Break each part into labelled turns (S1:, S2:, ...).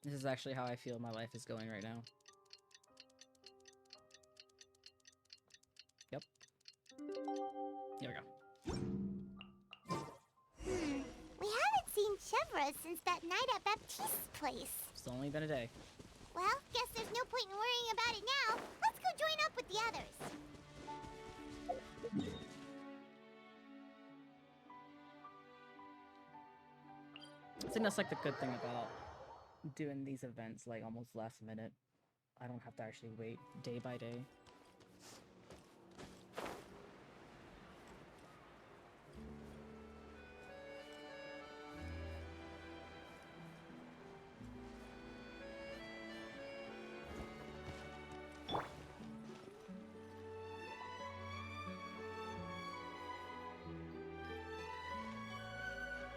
S1: This is actually how I feel my life is going right now. Yep. Here we go.
S2: We haven't seen Chevra since that night at Baptiste's place.
S1: It's only been a day.
S2: Well, guess there's no point in worrying about it now. Let's go join up with the others.
S1: I think that's like the good thing about doing these events like almost last minute. I don't have to actually wait day by day.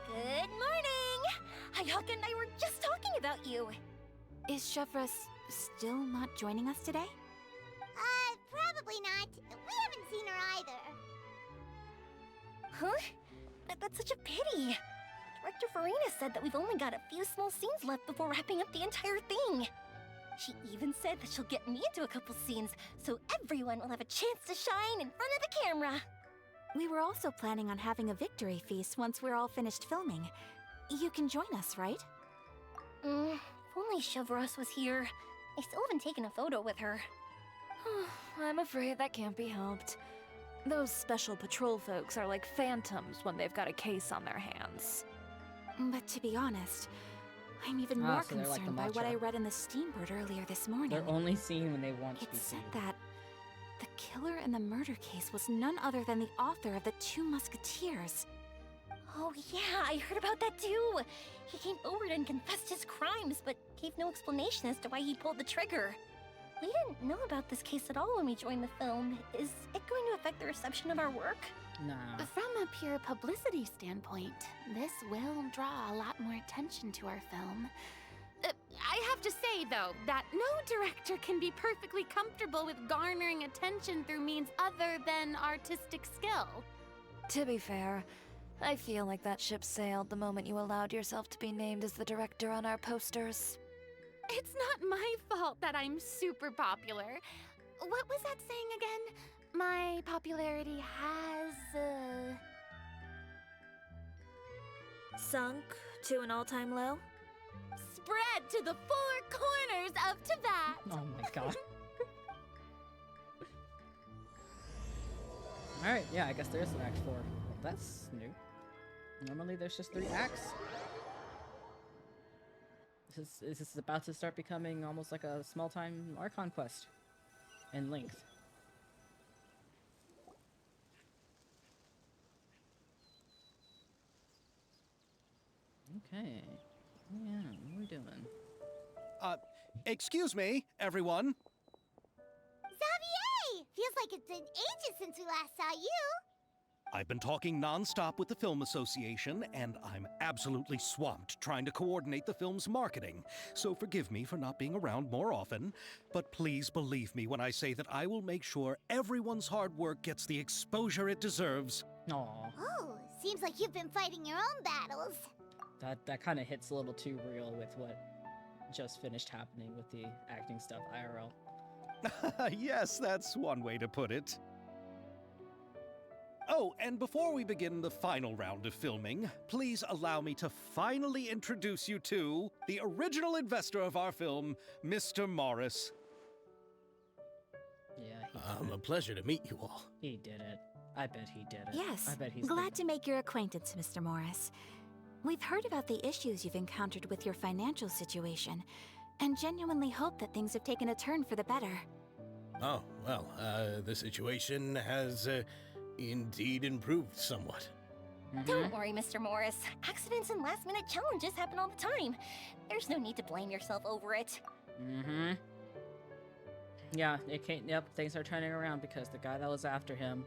S3: Good morning! Hayaka and I were just talking about you.
S4: Is Chevra still not joining us today?
S2: Probably not. We haven't seen her either.
S3: Huh? That's such a pity. Director Farina said that we've only got a few small scenes left before wrapping up the entire thing. She even said that she'll get me into a couple scenes, so everyone will have a chance to shine in front of the camera.
S4: We were also planning on having a victory feast once we're all finished filming. You can join us, right?
S3: If only Chevros was here. I still haven't taken a photo with her.
S5: I'm afraid that can't be helped. Those special patrol folks are like phantoms when they've got a case on their hands.
S4: But to be honest, I'm even more
S1: so they're like
S4: concerned
S1: the
S4: by what I
S1: matcha.
S4: read in the Steambird earlier this morning.
S1: They're only seen when they want to
S4: It
S1: be
S4: said
S1: seen.
S4: that the killer in the murder case was none other than the author of the Two Musketeers.
S3: Oh yeah, I heard about that too. He came forward and confessed his crimes, but gave no explanation as to why he pulled the trigger. We didn't know about this case at all when we joined the film. Is it going to affect the reception of our work?
S1: Nah.
S6: From a pure publicity standpoint, this will draw a lot more attention to our film. I have to say, though, that no director can be perfectly comfortable with garnering attention through means other than artistic skill.
S5: To be fair, I feel like that ship sailed the moment you allowed yourself to be named as the director on our posters.
S6: It's not my fault that I'm super popular. What was that saying again? My popularity has,
S7: Sunk to an all-time low?
S6: spread to the four corners of Tibet.
S1: Oh my god. Alright, yeah, I guess there is an Act 4. Well, that's new. Normally there's just 3 acts. This is about to start becoming almost like a small-time Archon quest in length. Okay. Yeah, what are we doing?
S8: Excuse me, everyone.
S2: Xavier! Feels like it's been ages since we last saw you.
S8: I've been talking nonstop with the Film Association, and I'm absolutely swamped trying to coordinate the film's marketing. So forgive me for not being around more often, but please believe me when I say that I will make sure everyone's hard work gets the exposure it deserves.
S1: Aw,
S2: Oh, seems like you've been fighting your own battles.
S1: that kind of hits a little too real with what just finished happening with the acting stuff IRL.
S8: Yes, that's one way to put it. Oh, and before we begin the final round of filming, please allow me to finally introduce you to the original investor of our film, Mr. Morris.
S1: Yeah,
S9: A pleasure to meet you all.
S1: he did it. I bet he did it.
S4: Yes,
S1: I bet he's
S4: glad to make your acquaintance, Mr. Morris. We've heard about the issues you've encountered with your financial situation, and genuinely hope that things have taken a turn for the better.
S9: Oh, well, the situation has indeed improved somewhat.
S3: Don't worry, Mr. Morris. Accidents and last-minute challenges happen all the time. There's no need to blame yourself over it.
S1: Mm-hmm. Yeah, yep, things are turning around because the guy that was after him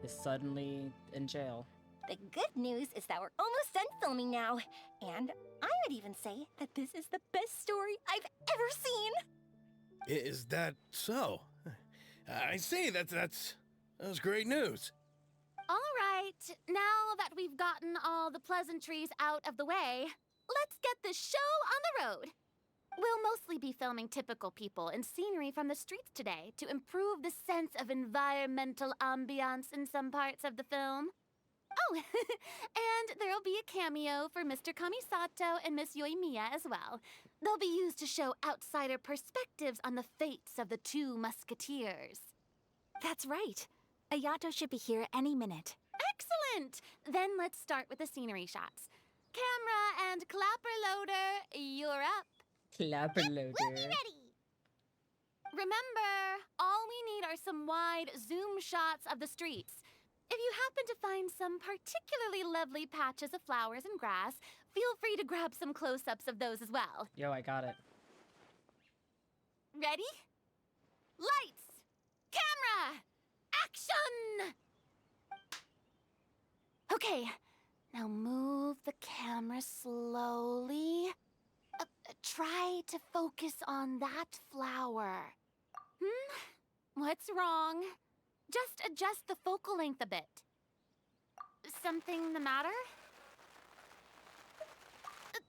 S1: is suddenly in jail.
S3: The good news is that we're almost done filming now. And I would even say that this is the best story I've ever seen.
S9: Is that so? I see, that's great news.
S6: All right, now that we've gotten all the pleasantries out of the way, let's get the show on the road. We'll mostly be filming typical people and scenery from the streets today to improve the sense of environmental ambiance in some parts of the film. Oh, and there'll be a cameo for Mr. Kamisato and Miss Yoimiya as well. They'll be used to show outsider perspectives on the fates of the two musketeers.
S4: That's right. Ayato should be here any minute.
S6: Excellent! Then let's start with the scenery shots. Camera and clapper loader, you're up.
S1: Clapper loader.
S2: We'll be ready.
S6: Remember, all we need are some wide zoom shots of the streets. If you happen to find some particularly lovely patches of flowers and grass, feel free to grab some close-ups of those as well.
S1: Yo, I got it.
S6: Ready? Lights! Camera! Action! Okay, now move the camera slowly. Try to focus on that flower. What's wrong? Just adjust the focal length a bit. Something the matter?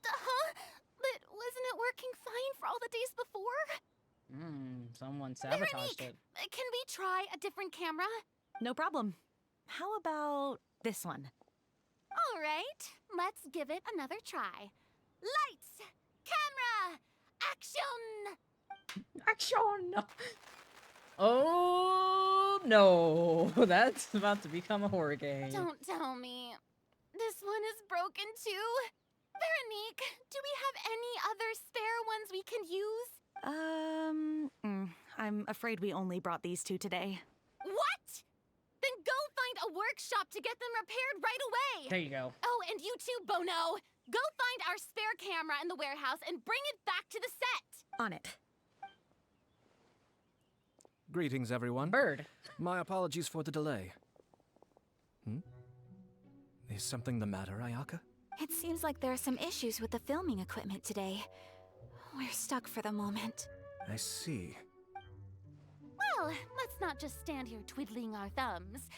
S6: Huh? But wasn't it working fine for all the days before?
S1: Someone sabotaged it.
S6: Can we try a different camera?
S10: No problem. How about this one?
S6: All right, let's give it another try. Lights! Camera! Action!
S1: Action! Oh no, that's about to become a horror game.
S6: Don't tell me. This one is broken too. Veronique, do we have any other spare ones we can use?
S10: I'm afraid we only brought these two today.
S6: What? Then go find a workshop to get them repaired right away.
S1: There you go.
S6: Oh, and you too, Bono. Go find our spare camera in the warehouse and bring it back to the set.
S10: On it.
S11: Greetings, everyone.
S1: Bird.
S11: My apologies for the delay. Is something the matter, Ayaka?
S4: It seems like there are some issues with the filming equipment today. We're stuck for the moment.
S11: I see.
S6: Well, let's not just stand here twiddling our thumbs.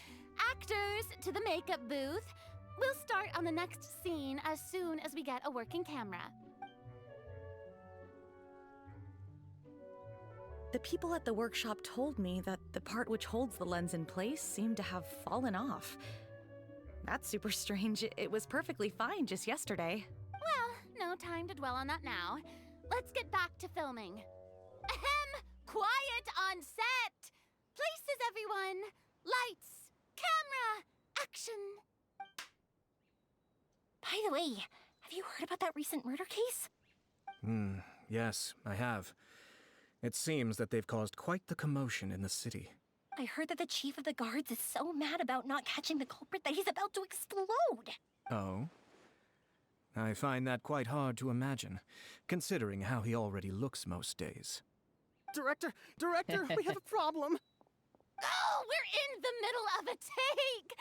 S6: Actors, to the makeup booth. We'll start on the next scene as soon as we get a working camera.
S10: The people at the workshop told me that the part which holds the lens in place seemed to have fallen off. That's super strange. It was perfectly fine just yesterday.
S6: Well, no time to dwell on that now. Let's get back to filming. Ahem! Quiet on set! Places, everyone! Lights! Camera! Action!
S3: By the way, have you heard about that recent murder case?
S11: Yes, I have. It seems that they've caused quite the commotion in the city.
S3: I heard that the chief of the guards is so mad about not catching the culprit that he's about to explode.
S11: Oh? I find that quite hard to imagine, considering how he already looks most days.
S12: Director, we have a problem.
S6: Oh, we're in the middle of a take!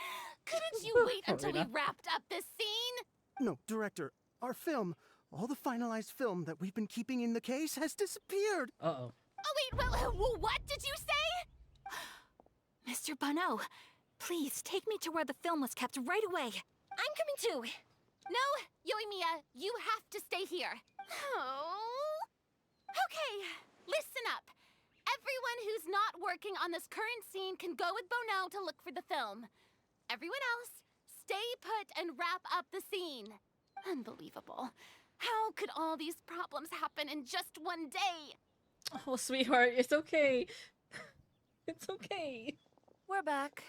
S6: Couldn't you wait until we wrapped up this scene?
S12: No, Director, our film, all the finalized film that we've been keeping in the case has disappeared.
S1: Uh-oh.
S6: Oh, wait, what did you say?
S4: Mr. Bono, please take me to where the film was kept right away.
S3: I'm coming too.
S6: No, Yoimiya, you have to stay here. Oh. Okay, listen up. Everyone who's not working on this current scene can go with Bono to look for the film. Everyone else, stay put and wrap up the scene. Unbelievable. How could all these problems happen in just one day?
S1: Oh, sweetheart, it's okay. It's okay.
S5: We're back.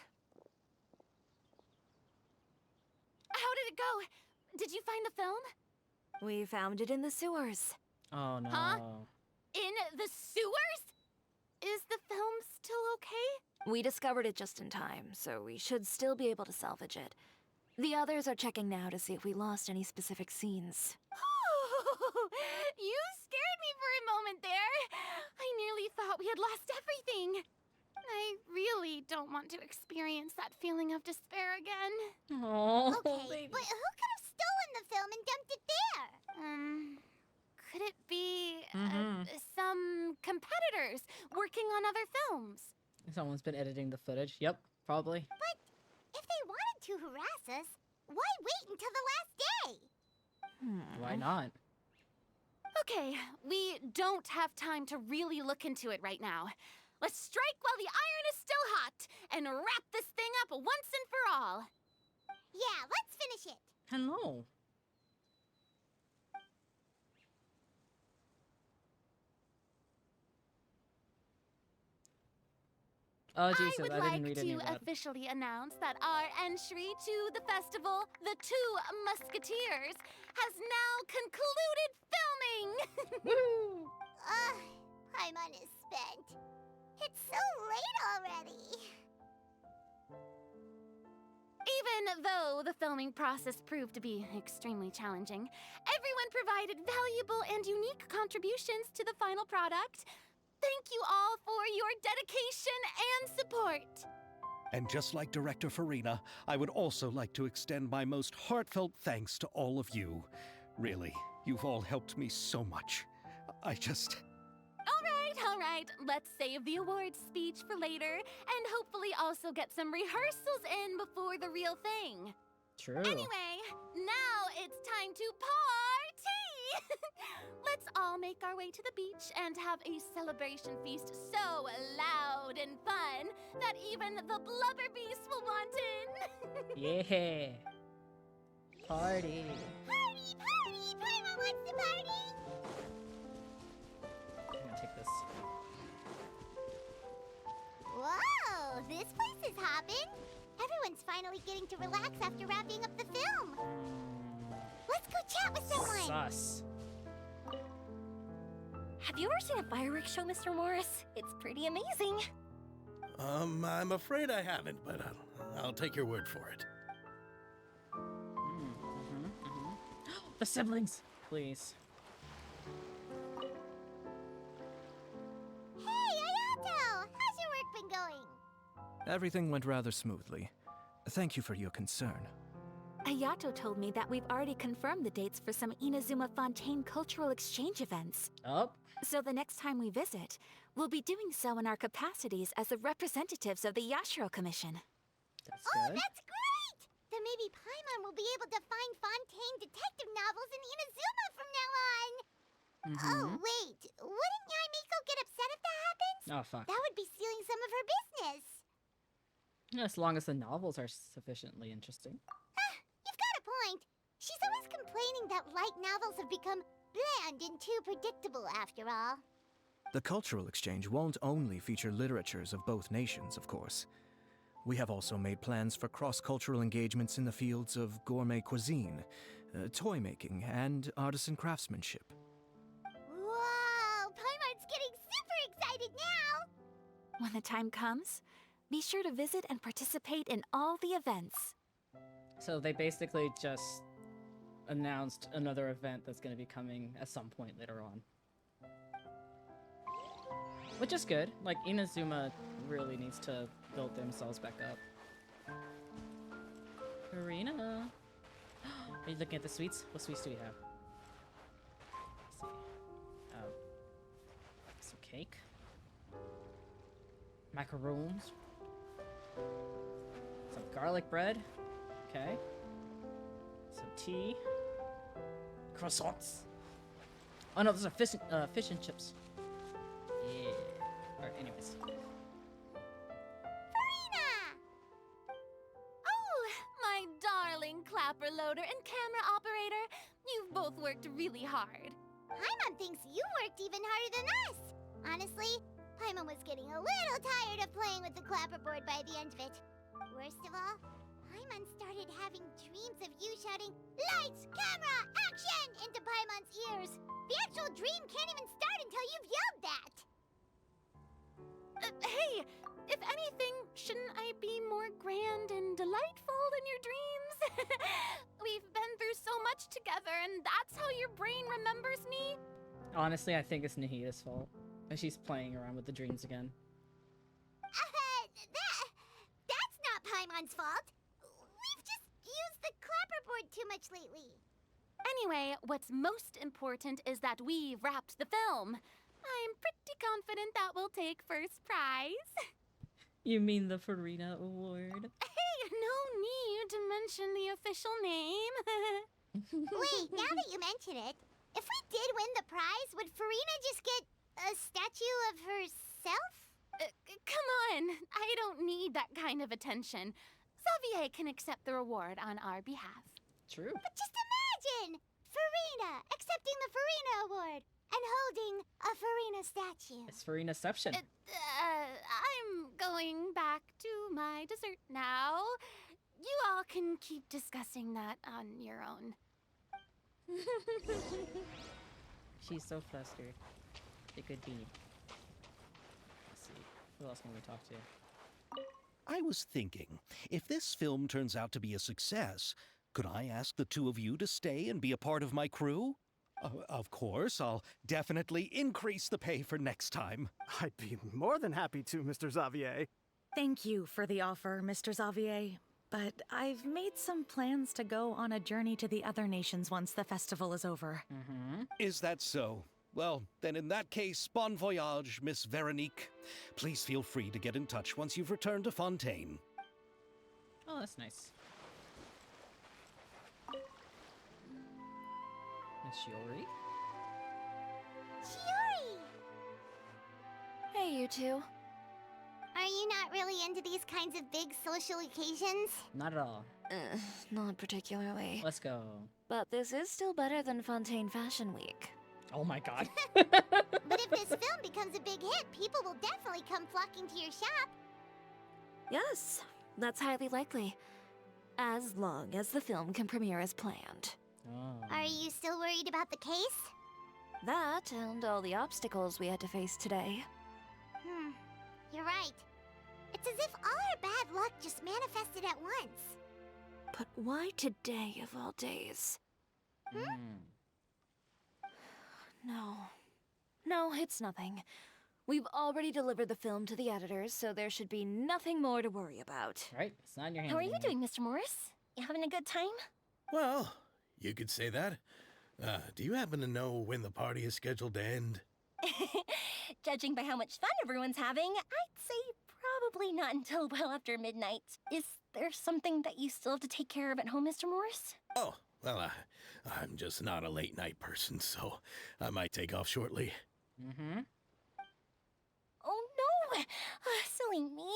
S6: How did it go? Did you find the film?
S5: We found it in the sewers.
S1: Oh, no.
S6: Huh? In the sewers? Is the film still okay?
S5: We discovered it just in time, so we should still be able to salvage it. The others are checking now to see if we lost any specific scenes.
S6: Oh, you scared me for a moment there. I nearly thought we had lost everything. I really don't want to experience that feeling of despair again.
S1: Oh,
S2: Okay, but who could have stolen the film and dumped it there?
S6: Could it be some competitors working on other films?
S1: Someone's been editing the footage. Yep, probably.
S2: But if they wanted to harass us, why wait until the last day?
S1: Why not?
S6: Okay, we don't have time to really look into it right now. Let's strike while the iron is still hot and wrap this thing up once and for all.
S2: Yeah, let's finish it.
S1: Hello. Oh, Jesus,
S6: I would
S1: I
S6: like
S1: didn't read any
S6: to
S1: of that.
S6: officially announce that our entry to the festival, The Two Musketeers, has now concluded filming.
S1: Woo!
S2: Ugh, Paimon is spent. It's so late already.
S6: Even though the filming process proved to be extremely challenging, everyone provided valuable and unique contributions to the final product. Thank you all for your dedication and support.
S8: And just like Director Farina, I would also like to extend my most heartfelt thanks to all of you. Really, you've all helped me so much.
S6: All right, let's save the awards speech for later and hopefully also get some rehearsals in before the real thing.
S1: True.
S6: Anyway, now it's time to party! Let's all make our way to the beach and have a celebration feast so loud and fun that even the blubber beast will want in.
S1: Yeah. Party.
S2: Party, party! Paimon wants to party!
S1: I'm gonna take this.
S2: Whoa, this place is hopping. Everyone's finally getting to relax after wrapping up the film. Let's go chat with someone.
S1: Sus.
S3: Have you ever seen a fireworks show, Mr. Morris? It's pretty amazing.
S9: I'm afraid I haven't, but I'll take your word for it.
S1: The siblings, please.
S2: Hey, Ayato! How's your work been going?
S11: Everything went rather smoothly. Thank you for your concern.
S4: Ayato told me that we've already confirmed the dates for some Inazuma Fontaine cultural exchange events.
S1: Oh.
S4: So the next time we visit, we'll be doing so in our capacities as the representatives of the Yashiro Commission.
S1: That's
S2: Oh,
S1: good.
S2: that's great! Then maybe Paimon will be able to find Fontaine detective novels in Inazuma from now on. Oh, wait. Wouldn't Yaimiko get upset if that happens?
S1: Oh, fuck.
S2: That would be stealing some of her business.
S1: As long as the novels are sufficiently interesting.
S2: You've got a point. She's always complaining that light novels have become bland and too predictable after all.
S11: The cultural exchange won't only feature literatures of both nations, of course. We have also made plans for cross-cultural engagements in the fields of gourmet cuisine, toy making, and artisan craftsmanship.
S2: Whoa! Paimon's getting super excited now!
S4: When the time comes, be sure to visit and participate in all the events.
S1: So they basically just announced another event that's going to be coming at some point later on. Which is good. Like, Inazuma really needs to build themselves back up. Karina! Are you looking at the sweets? What sweets do we have? Let's see. Some cake. Macaroons. Some garlic bread. Okay. Some tea. Croissants. Oh no, those are fish and chips. Yeah. Alright, anyways.
S2: Farina!
S6: Oh, my darling clapper loader and camera operator. You've both worked really hard.
S2: Paimon thinks you worked even harder than us. Honestly, Paimon was getting a little tired of playing with the clapperboard by the end of it. Worst of all, Paimon started having dreams of you shouting, "Lights, camera, action!" into Paimon's ears. The actual dream can't even start until you've yelled that.
S6: Hey, if anything, shouldn't I be more grand and delightful in your dreams? We've been through so much together, and that's how your brain remembers me?
S1: Honestly, I think it's Nahida's fault. She's playing around with the dreams again.
S2: That's not Paimon's fault. We've just used the clapperboard too much lately.
S6: Anyway, what's most important is that we've wrapped the film. I'm pretty confident that we'll take first prize.
S1: You mean the Farina Award?
S6: Hey, no need to mention the official name.
S2: Wait, now that you mention it, If we did win the prize, would Farina just get a statue of herself?
S6: Come on, I don't need that kind of attention. Xavier can accept the reward on our behalf.
S1: True.
S2: But just imagine! Farina accepting the Farina Award and holding a Farina statue.
S1: It's for Inception.
S6: I'm going back to my dessert now. You all can keep discussing that on your own.
S1: She's so flustered. It could be. Let's see. Who else can we talk to?
S8: I was thinking, if this film turns out to be a success, could I ask the two of you to stay and be a part of my crew? Of course, I'll definitely increase the pay for next time.
S12: I'd be more than happy to, Mr. Xavier.
S10: Thank you for the offer, Mr. Xavier. But I've made some plans to go on a journey to the other nations once the festival is over.
S8: Is that so? Well, then in that case, bon voyage, Miss Veronique. Please feel free to get in touch once you've returned to Fontaine.
S1: Oh, that's nice. Miss Shiori?
S2: Shiori!
S5: Hey, you two.
S2: Are you not really into these kinds of big social occasions?
S1: Not at all.
S5: Not particularly.
S1: Let's go.
S5: But this is still better than Fontaine Fashion Week.
S1: Oh my god.
S2: But if this film becomes a big hit, people will definitely come flocking to your shop.
S5: Yes, that's highly likely. As long as the film can premiere as planned.
S1: Oh.
S2: Are you still worried about the case?
S5: That and all the obstacles we had to face today.
S2: You're right. It's as if all our bad luck just manifested at once.
S5: But why today of all days? No, it's nothing. We've already delivered the film to the editors, so there should be nothing more to worry about.
S1: Right? It's not in your hands.
S3: How are you
S1: anymore.
S3: doing, Mr. Morris? You having a good time?
S9: Well, you could say that. Do you happen to know when the party is scheduled to end?
S3: Judging by how much fun everyone's having, I'd say probably not until well after midnight. Is there something that you still have to take care of at home, Mr. Morris?
S9: Oh, well, I'm just not a late night person, so I might take off shortly.
S3: Oh no! Silly me.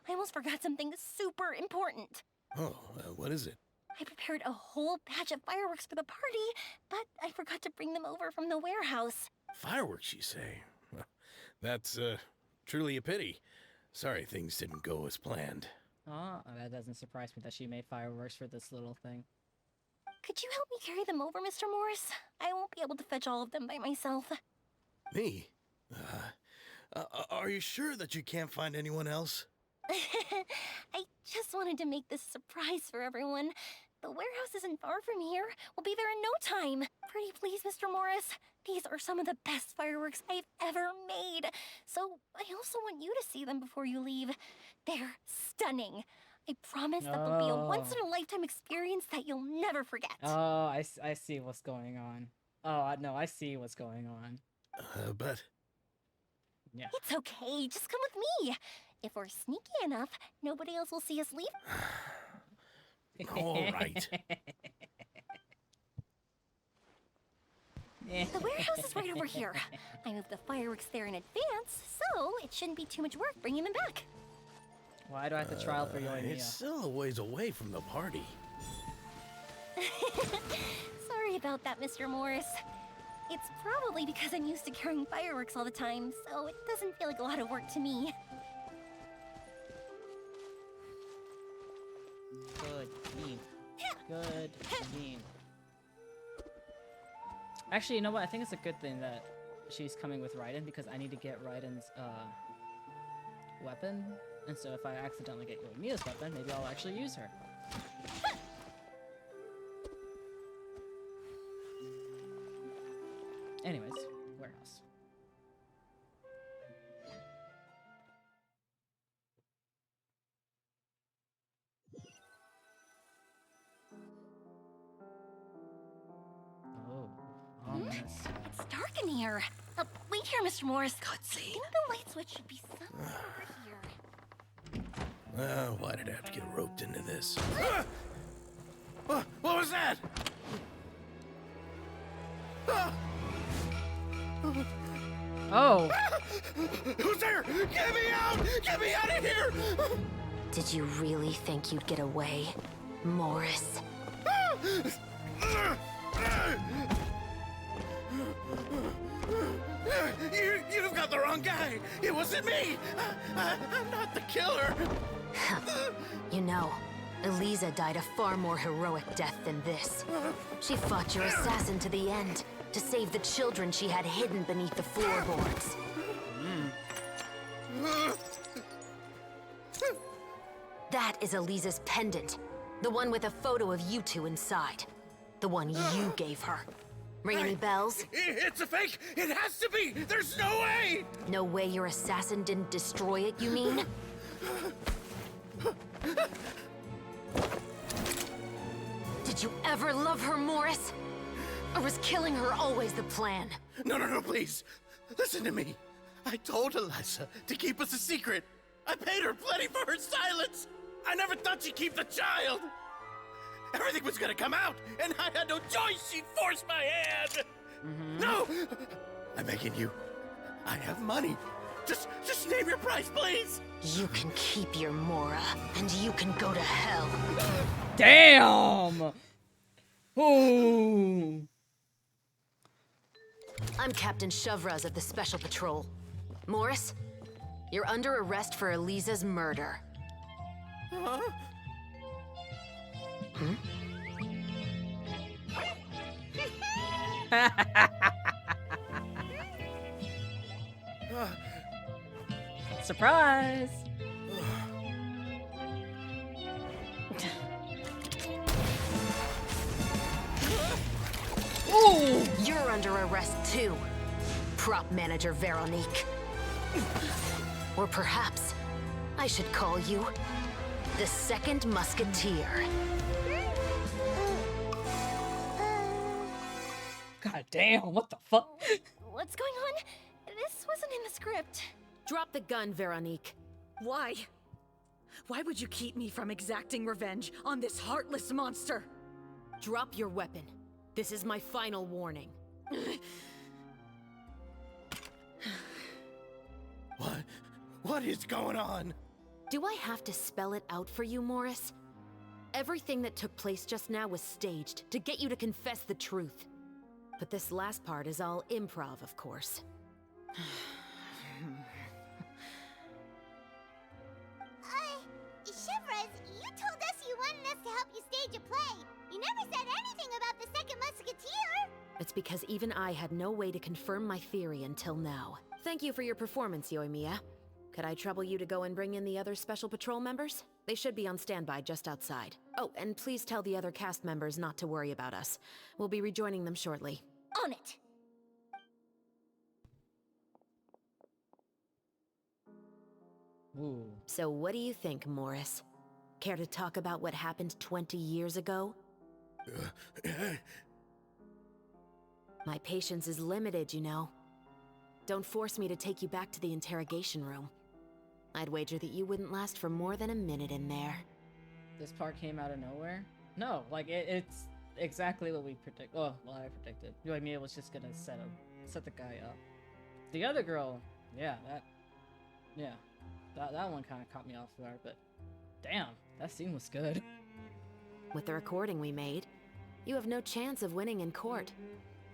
S3: I almost forgot something super important.
S9: Oh, what is it?
S3: I prepared a whole batch of fireworks for the party, but I forgot to bring them over from the warehouse.
S9: Fireworks, you say? Well, that's truly a pity. Sorry things didn't go as planned.
S1: Oh, that doesn't surprise me that she made fireworks for this little thing.
S3: Could you help me carry them over, Mr. Morris? I won't be able to fetch all of them by myself.
S9: Me? Are you sure that you can't find anyone else?
S3: I just wanted to make this a surprise for everyone. The warehouse isn't far from here. We'll be there in no time. Pretty please, Mr. Morris. These are some of the best fireworks I've ever made. So I also want you to see them before you leave. They're stunning. I promise that they'll be a once-in-a-lifetime experience that you'll never forget.
S1: Oh, I see what's going on. Oh, no, I see what's going on.
S9: But...
S1: Yeah.
S3: It's okay. Just come with me. If we're sneaky enough, nobody else will see us leave.
S9: All right.
S3: The warehouse is right over here. I moved the fireworks there in advance, so it shouldn't be too much work bringing them back.
S1: Why do I have to trial for you and Mia?
S9: It's still a ways away from the party.
S3: Sorry about that, Mr. Morris. It's probably because I'm used to carrying fireworks all the time, so it doesn't feel like a lot of work to me.
S1: Good team. Good team. Actually, you know what? I think it's a good thing that she's coming with Raiden because I need to get Raiden's weapon. And so if I accidentally get Yoimiya's weapon, maybe I'll actually use her. Anyways, warehouse. Oh, ominous.
S3: It's dark in here. Wait here, Mr. Morris. I think the light switch should be somewhere over here.
S9: Why did I have to get roped into this? What was that?
S1: Oh.
S9: Who's there? Get me out! Get me out of here!
S3: Did you really think you'd get away, Morris?
S9: You've got the wrong guy. It wasn't me. I'm not the killer.
S3: You know, Eliza died a far more heroic death than this. She fought your assassin to the end, to save the children she had hidden beneath the floorboards. That is Eliza's pendant. The one with a photo of you two inside. The one you gave her. Ring any bells?
S9: It's a fake! It has to be! There's no way!
S3: No way your assassin didn't destroy it, you mean? Did you ever love her, Morris? Or was killing her always the plan?
S9: No, please. Listen to me. I told Eliza to keep us a secret. I paid her plenty for her silence. I never thought she'd keep the child. Everything was gonna come out, and I had no choice. She'd force my hand. No! I'm begging you. I have money. Just name your price, please.
S3: You can keep your Mora, and you can go to hell.
S1: Damn! Ooh.
S3: I'm Captain Shovraz of the Special Patrol. Morris, you're under arrest for Eliza's murder.
S9: Huh?
S1: Surprise!
S3: Ooh! You're under arrest too, prop manager Veronique. Or perhaps I should call you the Second Musketeer.
S1: God damn, what the fuck?
S3: What's going on? This wasn't in the script. Drop the gun, Veronique.
S10: Why? Why would you keep me from exacting revenge on this heartless monster?
S3: Drop your weapon. This is my final warning.
S9: What is going on?
S3: Do I have to spell it out for you, Morris? Everything that took place just now was staged to get you to confess the truth. But this last part is all improv, of course.
S2: Shivers, you told us you wanted us to help you stage a play. You never said anything about the Second Musketeer.
S3: It's because even I had no way to confirm my theory until now. Thank you for your performance, Yoimiya. Could I trouble you to go and bring in the other Special Patrol members? They should be on standby just outside. Oh, and please tell the other cast members not to worry about us. We'll be rejoining them shortly.
S2: On it.
S1: Ooh.
S3: So what do you think, Morris? Care to talk about what happened 20 years ago? My patience is limited, you know. Don't force me to take you back to the interrogation room. I'd wager that you wouldn't last for more than a minute in there.
S1: This part came out of nowhere? No, like it's exactly what we predict. Oh, well, I predicted. Yoimiya was just gonna set the guy up. The other girl, yeah, that one kind of caught me off guard. But damn, that scene was good.
S3: With the recording we made, you have no chance of winning in court.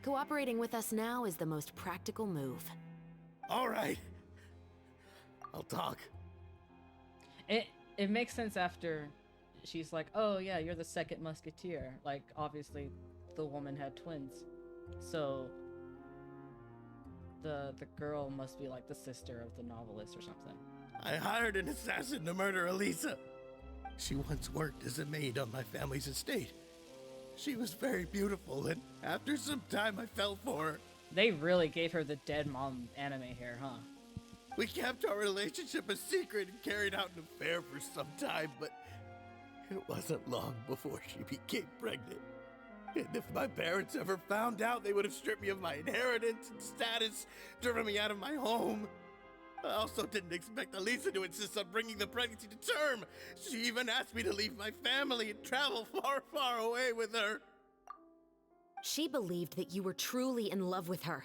S3: Cooperating with us now is the most practical move.
S9: All right. I'll talk.
S1: It makes sense after she's like, oh yeah, you're the Second Musketeer. Like, obviously, the woman had twins. So, the girl must be like the sister of the novelist or something.
S9: I hired an assassin to murder Eliza. She once worked as a maid on my family's estate. She was very beautiful, and after some time I fell for her.
S1: They really gave her the dead mom anime hair, huh?
S9: We kept our relationship a secret and carried out an affair for some time, but it wasn't long before she became pregnant. And if my parents ever found out, they would have stripped me of my inheritance and status, driven me out of my home. I also didn't expect Eliza to insist on bringing the pregnancy to term. She even asked me to leave my family and travel far, far away with her.
S13: She believed that you were truly in love with her.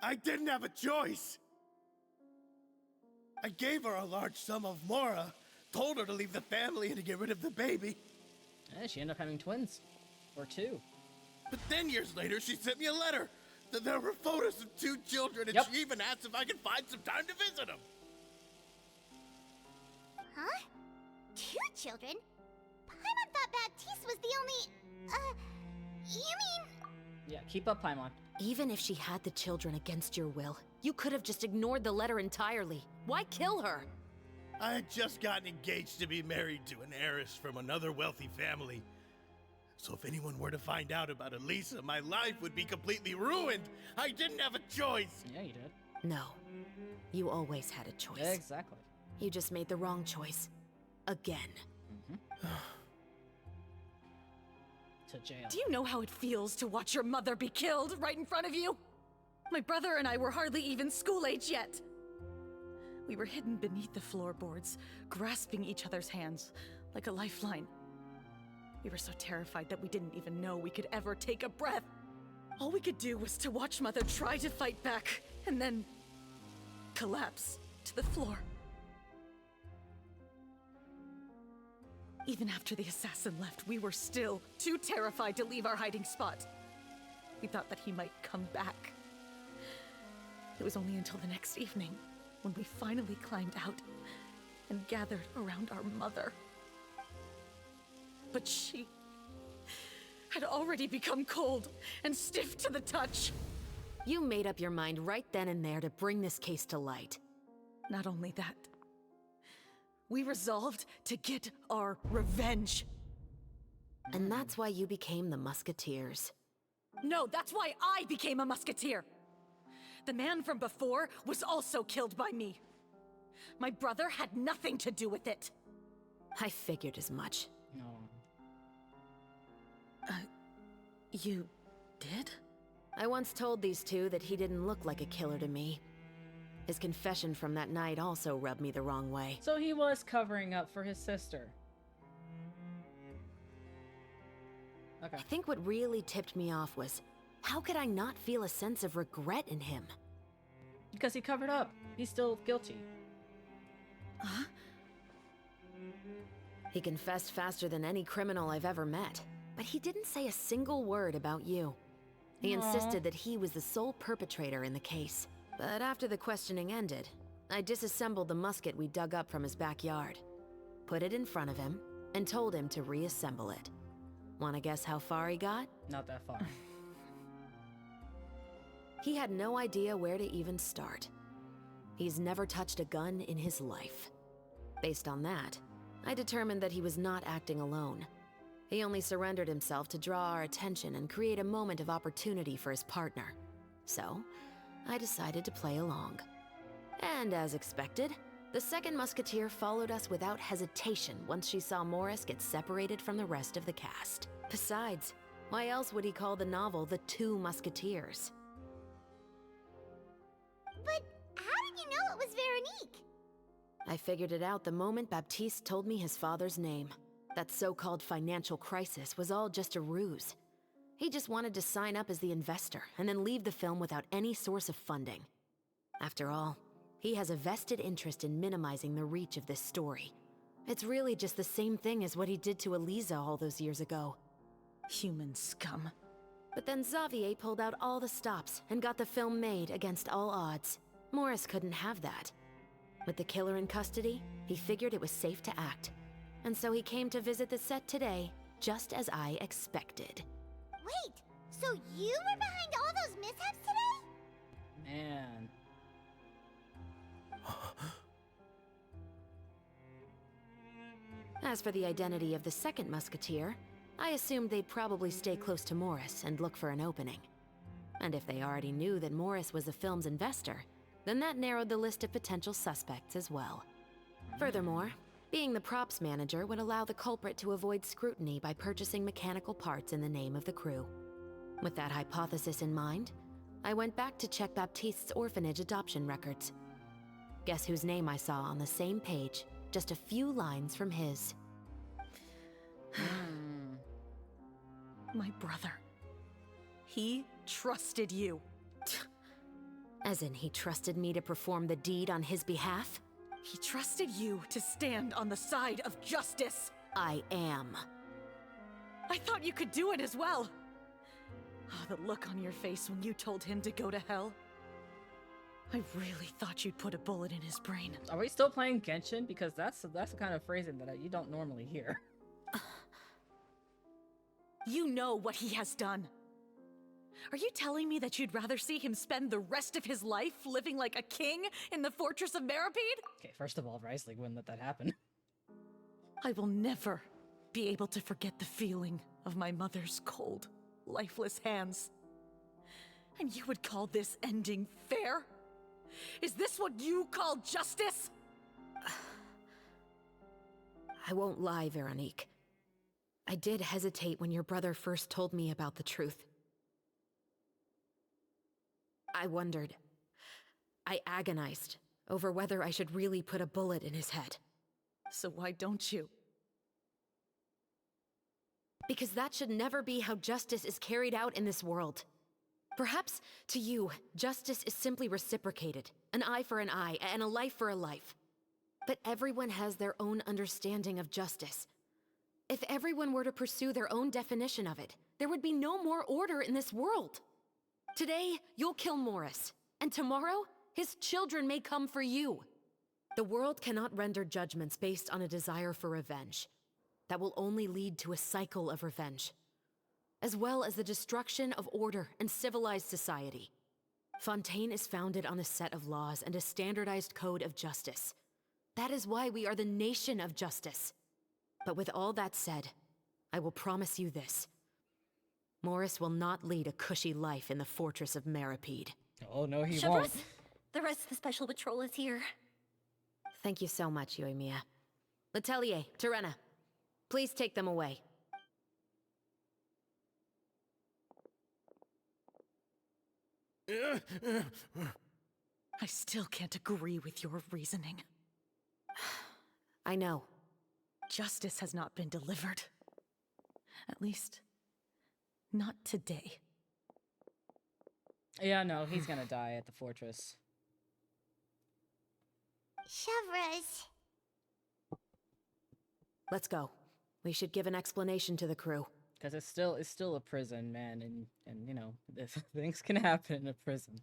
S9: I didn't have a choice. I gave her a large sum of mora, told her to leave the family and to get rid of the baby.
S1: She ended up having twins. Or two.
S9: But then years later, she sent me a letter. There were photos of 2 children, and she even asked if I could find some time to visit them.
S2: Huh? 2 children? Paimon thought Baptiste was the only... you mean...
S1: Yeah, keep up, Paimon.
S13: Even if she had the children against your will, you could have just ignored the letter entirely. Why kill her?
S9: I had just gotten engaged to be married to an heiress from another wealthy family. So if anyone were to find out about Elisa, my life would be completely ruined. I didn't have a choice.
S1: Yeah, you did.
S13: No. You always had a choice.
S1: Yeah, exactly.
S13: You just made the wrong choice. Again.
S1: To jail.
S10: Do you know how it feels to watch your mother be killed right in front of you? My brother and I were hardly even school age yet. We were hidden beneath the floorboards, grasping each other's hands like a lifeline. We were so terrified that we didn't even know we could ever take a breath. All we could do was to watch Mother try to fight back, and then collapse to the floor. Even after the assassin left, we were still too terrified to leave our hiding spot. We thought that he might come back. It was only until the next evening when we finally climbed out and gathered around our mother. But she had already become cold and stiff to the touch.
S13: You made up your mind right then and there to bring this case to light.
S10: Not only that, we resolved to get our revenge.
S13: And that's why you became the Musketeers.
S10: No, that's why I became a musketeer. The man from before was also killed by me. My brother had nothing to do with it.
S13: I figured as much.
S1: No.
S10: You did?
S13: I once told these two that he didn't look like a killer to me. His confession from that night also rubbed me the wrong way.
S1: So he was covering up for his sister. Okay.
S13: I think what really tipped me off was, how could I not feel a sense of regret in him?
S1: Because he covered up. He's still guilty.
S10: Huh?
S13: He confessed faster than any criminal I've ever met, but he didn't say a single word about you. He insisted that he was the sole perpetrator in the case. But after the questioning ended, I disassembled the musket we dug up from his backyard, put it in front of him, and told him to reassemble it. Wanna guess how far he got?
S1: Not that far.
S13: He had no idea where to even start. He's never touched a gun in his life. Based on that, I determined that he was not acting alone. He only surrendered himself to draw our attention and create a moment of opportunity for his partner. So, I decided to play along. And as expected, the second musketeer followed us without hesitation once she saw Morris get separated from the rest of the cast. Besides, why else would he call the novel The Two Musketeers?
S2: But how did you know it was Veronique?
S13: I figured it out the moment Baptiste told me his father's name. That so-called financial crisis was all just a ruse. He just wanted to sign up as the investor and then leave the film without any source of funding. After all, he has a vested interest in minimizing the reach of this story. It's really just the same thing as what he did to Elisa all those years ago.
S10: Human scum.
S13: But then Xavier pulled out all the stops and got the film made against all odds. Morris couldn't have that. With the killer in custody, he figured it was safe to act. And so he came to visit the set today, just as I expected.
S2: Wait, so you were behind all those mishaps today?
S1: Man.
S13: As for the identity of the second musketeer, I assumed they'd probably stay close to Morris and look for an opening. And if they already knew that Morris was the film's investor, then that narrowed the list of potential suspects as well. Furthermore, being the props manager would allow the culprit to avoid scrutiny by purchasing mechanical parts in the name of the crew. With that hypothesis in mind, I went back to check Baptiste's orphanage adoption records. Guess whose name I saw on the same page, just a few lines from his.
S10: My brother. He trusted you.
S13: As in, he trusted me to perform the deed on his behalf?
S10: He trusted you to stand on the side of justice.
S13: I am.
S10: I thought you could do it as well. Oh, the look on your face when you told him to go to hell. I really thought you'd put a bullet in his brain.
S1: Are we still playing Genshin? Because that's the kind of phrasing that you don't normally hear.
S10: You know what he has done. Are you telling me that you'd rather see him spend the rest of his life living like a king in the fortress of Meripede?
S1: Okay, first of all, Risley wouldn't let that happen.
S10: I will never be able to forget the feeling of my mother's cold, lifeless hands. And you would call this ending fair? Is this what you call justice?
S13: I won't lie, Veronique. I did hesitate when your brother first told me about the truth. I wondered. I agonized over whether I should really put a bullet in his head.
S10: So why don't you?
S13: Because that should never be how justice is carried out in this world. Perhaps, to you, justice is simply reciprocated. An eye for an eye, and a life for a life. But everyone has their own understanding of justice. If everyone were to pursue their own definition of it, there would be no more order in this world. Today, you'll kill Morris, and tomorrow, his children may come for you. The world cannot render judgments based on a desire for revenge. That will only lead to a cycle of revenge, as well as the destruction of order and civilized society. Fontaine is founded on a set of laws and a standardized code of justice. That is why we are the nation of justice. But with all that said, I will promise you this. Morris will not lead a cushy life in the fortress of Meripede.
S1: Oh no, he
S3: Chivalrous,
S1: won't.
S3: the rest of the special patrol is here.
S13: Thank you so much, Yoimiya. Letelier, Terena, please take them away.
S10: I still can't agree with your reasoning.
S13: I know.
S10: Justice has not been delivered. At least, not today.
S1: Yeah, no, he's gonna die at the fortress.
S2: Chevras.
S13: Let's go. We should give an explanation to the crew.
S1: Because it's still a prison, man, and you know, things can happen in a prison.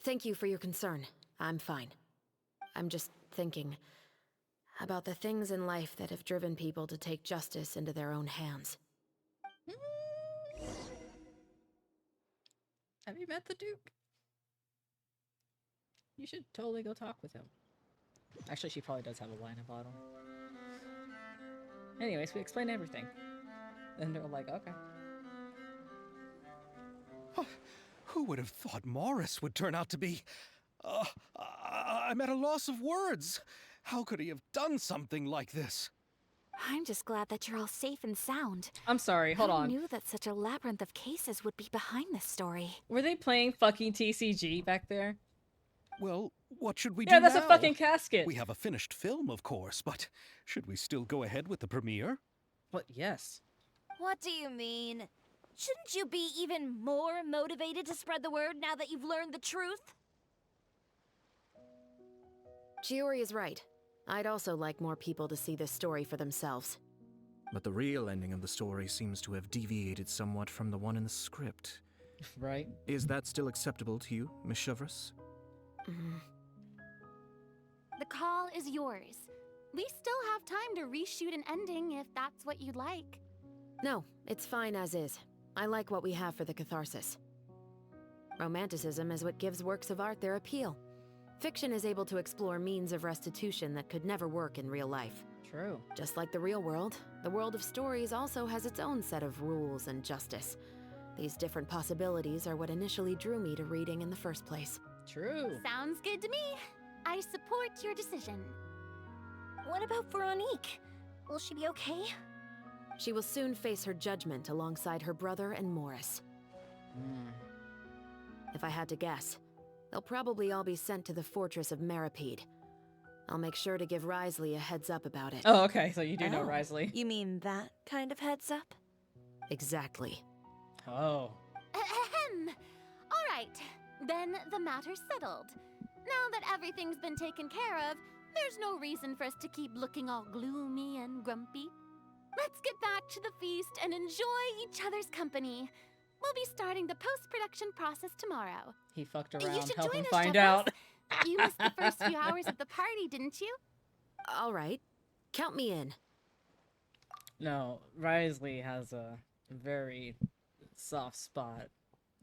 S13: Thank you for your concern. I'm fine. I'm just thinking about the things in life that have driven people to take justice into their own hands.
S1: Have you met the Duke? You should totally go talk with him. Actually, she probably does have a wine bottle. Anyways, we explained everything. And they're like, okay.
S8: Who would have thought Morris would turn out to be... I'm at a loss of words. How could he have done something like this?
S4: I'm just glad that you're all safe and sound.
S1: I'm sorry, hold on.
S4: Who knew that such a labyrinth of cases would be behind this story?
S1: Were they playing fucking TCG back there?
S8: Well, what should we do
S1: Yeah,
S8: now?
S1: that's a fucking casket.
S8: We have a finished film, of course, but should we still go ahead with the premiere?
S1: But yes.
S6: What do you mean? Shouldn't you be even more motivated to spread the word now that you've learned the truth?
S13: Chiori is right. I'd also like more people to see this story for themselves.
S11: But the real ending of the story seems to have deviated somewhat from the one in the script.
S1: Right?
S11: Is that still acceptable to you, Miss Chevras?
S6: The call is yours. We still have time to reshoot an ending if that's what you'd like.
S13: No, it's fine as is. I like what we have for the catharsis. Romanticism is what gives works of art their appeal. Fiction is able to explore means of restitution that could never work in real life.
S1: True.
S13: Just like the real world, the world of stories also has its own set of rules and justice. These different possibilities are what initially drew me to reading in the first place.
S1: True.
S6: Sounds good to me. I support your decision.
S3: What about Veronique? Will she be okay?
S13: She will soon face her judgment alongside her brother and Morris. If I had to guess, they'll probably all be sent to the fortress of Meripede. I'll make sure to give Risley a heads up about it.
S1: Oh, okay, so you do know Risley.
S7: You mean that kind of heads up?
S13: Exactly.
S1: Oh.
S6: Ahem. All right, then the matter's settled. Now that everything's been taken care of, there's no reason for us to keep looking all gloomy and grumpy. Let's get back to the feast and enjoy each other's company. We'll be starting the post-production process tomorrow.
S1: He fucked
S6: You
S1: around,
S6: should
S1: help
S6: join
S1: him
S6: us,
S1: find
S6: Jeffers.
S1: out.
S6: You missed the first few hours of the party, didn't you?
S13: All right. Count me in.
S1: No, Risley has a very soft spot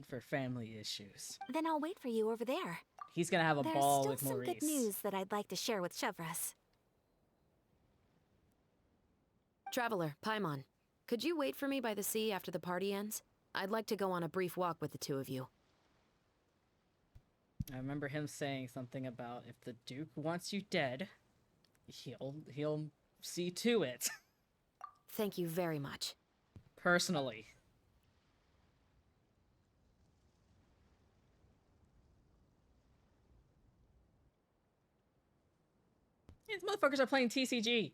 S1: for family issues.
S4: Then I'll wait for you over there.
S1: He's gonna have a
S4: There's
S1: ball
S4: still
S1: with
S4: some
S1: Maurice.
S4: good news that I'd like to share with Chevros.
S13: Traveler, Paimon, could you wait for me by the sea after the party ends? I'd like to go on a brief walk with the two of you.
S1: I remember him saying something about if the Duke wants you dead, he'll see to it.
S13: Thank you very much.
S1: Personally. These motherfuckers are playing TCG.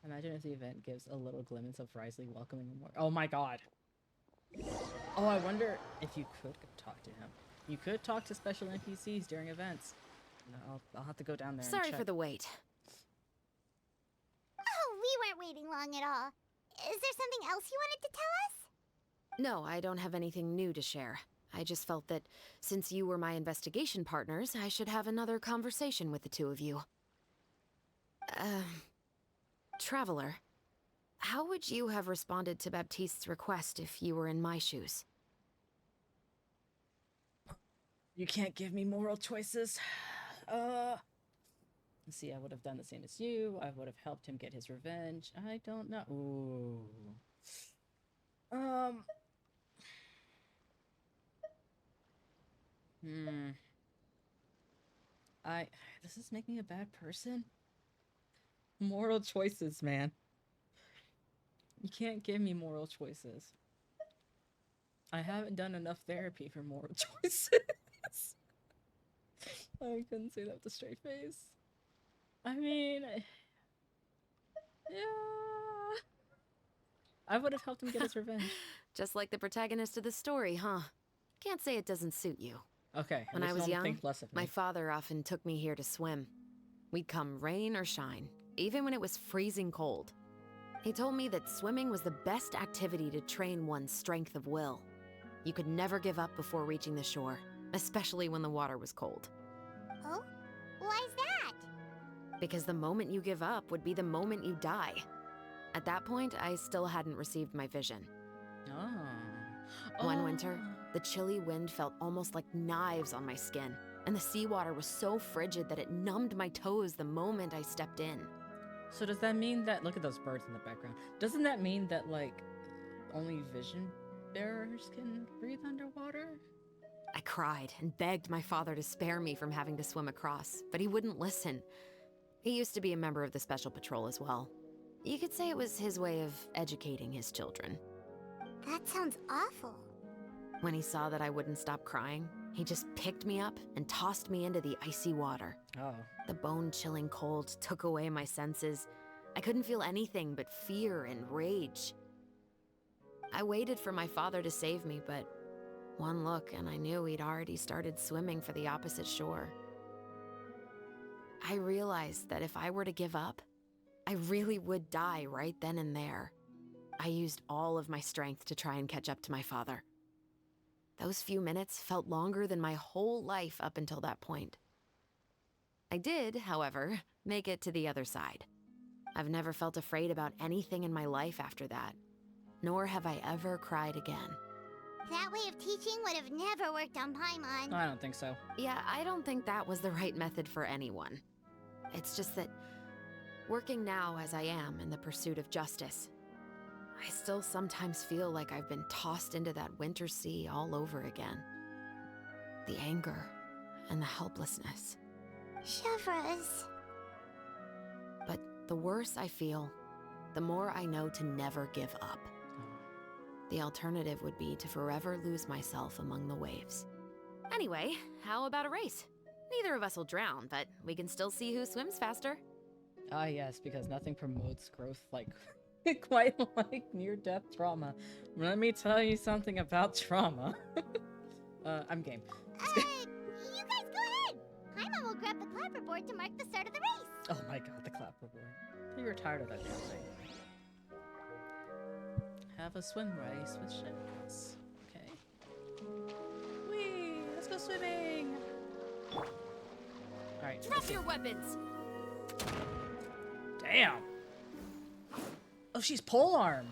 S1: Imagine if the event gives a little glimpse of Risley welcoming him more. Oh my god. Oh, I wonder if you could talk to him. You could talk to special NPCs during events. No, I'll have to go down there and
S13: Sorry
S1: check.
S13: for the wait.
S2: Oh, we weren't waiting long at all. Is there something else you wanted to tell us?
S13: No, I don't have anything new to share. I just felt that since you were my investigation partners, I should have another conversation with the two of you. Traveler, how would you have responded to Baptiste's request if you were in my shoes?
S1: You can't give me moral choices. Let's see, I would have done the same as you. I would have helped him get his revenge. I don't know. Ooh. Does this make me a bad person? Moral choices, man. You can't give me moral choices. I haven't done enough therapy for moral choices. I couldn't say that with a straight face. I mean, yeah. I would have helped him get his revenge.
S13: Just like the protagonist of the story, huh? Can't say it doesn't suit you.
S1: Okay.
S13: When I was young,
S1: think less of me.
S13: my father often took me here to swim. We'd come rain or shine, even when it was freezing cold. He told me that swimming was the best activity to train one's strength of will. You could never give up before reaching the shore, especially when the water was cold.
S2: Oh? Why's that?
S13: Because the moment you give up would be the moment you die. At that point, I still hadn't received my vision.
S1: Oh.
S13: One winter, the chilly wind felt almost like knives on my skin, and the seawater was so frigid that it numbed my toes the moment I stepped in.
S1: So does that mean that, look at those birds in the background. Doesn't that mean that, like, only vision bearers can breathe underwater?
S13: I cried and begged my father to spare me from having to swim across, but he wouldn't listen. He used to be a member of the Special Patrol as well. You could say it was his way of educating his children.
S2: That sounds awful.
S13: When he saw that I wouldn't stop crying, he just picked me up and tossed me into the icy water.
S1: Oh.
S13: The bone-chilling cold took away my senses. I couldn't feel anything but fear and rage. I waited for my father to save me, but one look and I knew he'd already started swimming for the opposite shore. I realized that if I were to give up, I really would die right then and there. I used all of my strength to try and catch up to my father. Those few minutes felt longer than my whole life up until that point. I did, however, make it to the other side. I've never felt afraid about anything in my life after that, nor have I ever cried again.
S2: That way of teaching would have never worked on Paimon.
S1: I don't think so.
S13: Yeah, I don't think that was the right method for anyone. It's just that, working now as I am in the pursuit of justice, I still sometimes feel like I've been tossed into that winter sea all over again. The anger and the helplessness.
S2: Chevros.
S13: But the worse I feel, the more I know to never give up. The alternative would be to forever lose myself among the waves. Anyway, how about a race? Neither of us will drown, but we can still see who swims faster.
S1: Ah, yes, because nothing promotes growth like quite like near-death trauma. Let me tell you something about trauma. I'm game.
S2: You guys go ahead. Paimon will grab the clapperboard to mark the start of the race.
S1: Oh my god, the clapperboard. You were tired of that damn thing. Have a swim race with ships. Okay. Whee! Let's go swimming! Alright.
S5: Drop your weapons!
S1: Damn! Oh, she's polearm!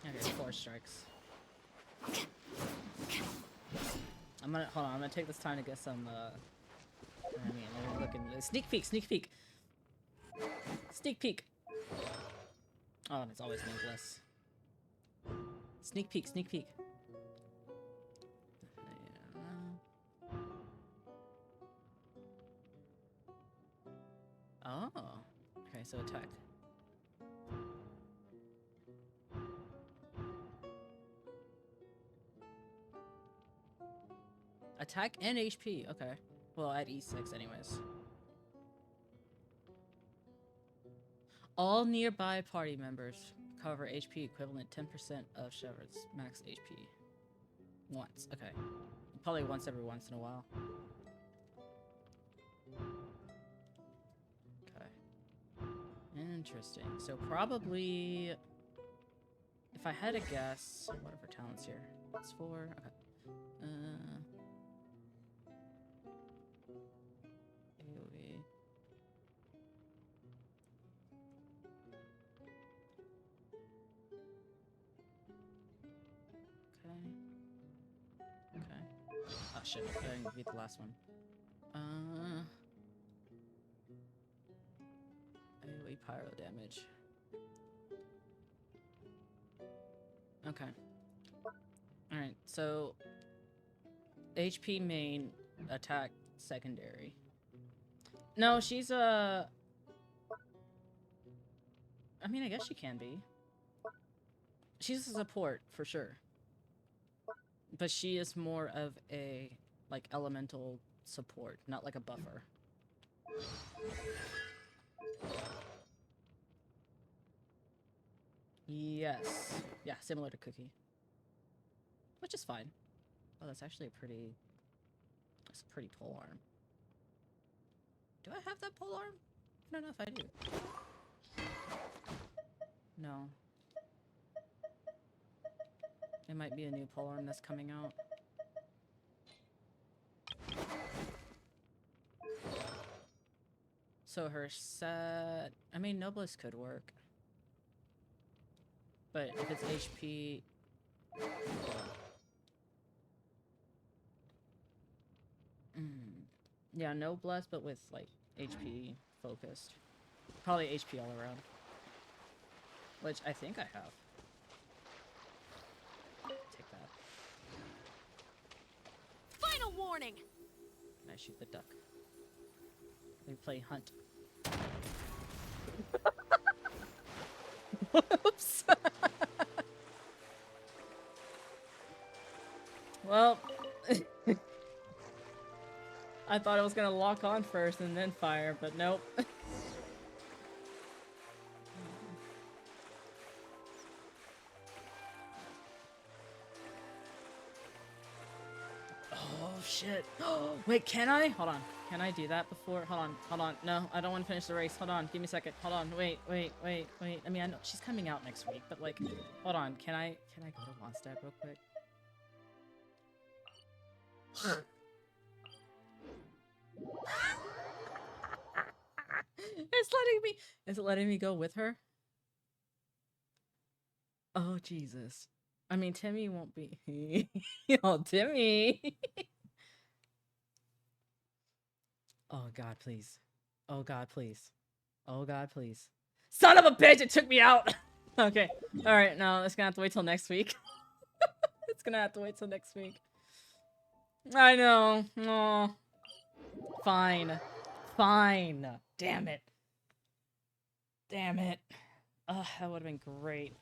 S1: Okay, 4 strikes. Hold on, I'm gonna take this time to get some, let me look in, sneak peek! Sneak peek! Oh, and it's always nameless. Sneak peek! Oh, okay, so attack. Attack and HP, okay. Well, at E6 anyways. All nearby party members cover HP equivalent 10% of Shepard's max HP. Once, okay. Probably once every once in a while. Okay. Interesting. So probably, if I had a guess, what are her talents here? It's 4, okay. AoE. Okay. Oh shit, I didn't beat the last one. AoE pyro damage. Okay. Alright, so HP main, attack secondary. No, she's I mean, I guess she can be. She's a support, for sure. But she is more of a, like, elemental support, not like a buffer. Yes. Yeah, similar to Cookie. Which is fine. Oh, that's actually a pretty pole arm. Do I have that pole arm? I don't know if I do. No. It might be a new pole arm that's coming out. So her set... I mean, Noblesse could work. But if it's HP... Yeah, Noblesse, but with, like, HP focused. Probably HP all around. Which I think I have. Take that.
S5: Final warning!
S1: And I shoot the duck. We play hunt. Whoops! Well... I thought I was gonna lock on first and then fire, but nope. Oh shit. Wait, can I? Hold on. Can I do that before? Hold on. No, I don't want to finish the race. Hold on. Give me a second. Hold on. Wait. I mean, I know she's coming out next week, but like, hold on. Can I go to Mondstadt real quick? Is it letting me go with her? Oh Jesus. I mean, Timmy won't be. Oh, Timmy. Oh God, please. Oh God, please. Oh God, please. Son of a bitch, it took me out. Okay. All right, no, it's gonna have to wait till next week. It's gonna have to wait till next week. I know. Oh. Fine. Damn it. Damn it. Ugh, that would have been great.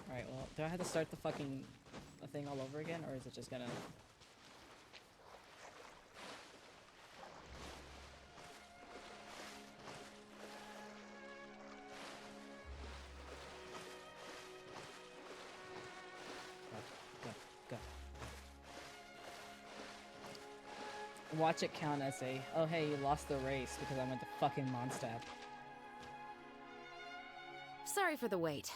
S1: Alright, well, do I have to start the fucking thing all over again, or is it just gonna... Go, go, go. Watch it count as a, oh hey, you lost the race because I went to fucking Mondstadt.
S13: Sorry for the wait.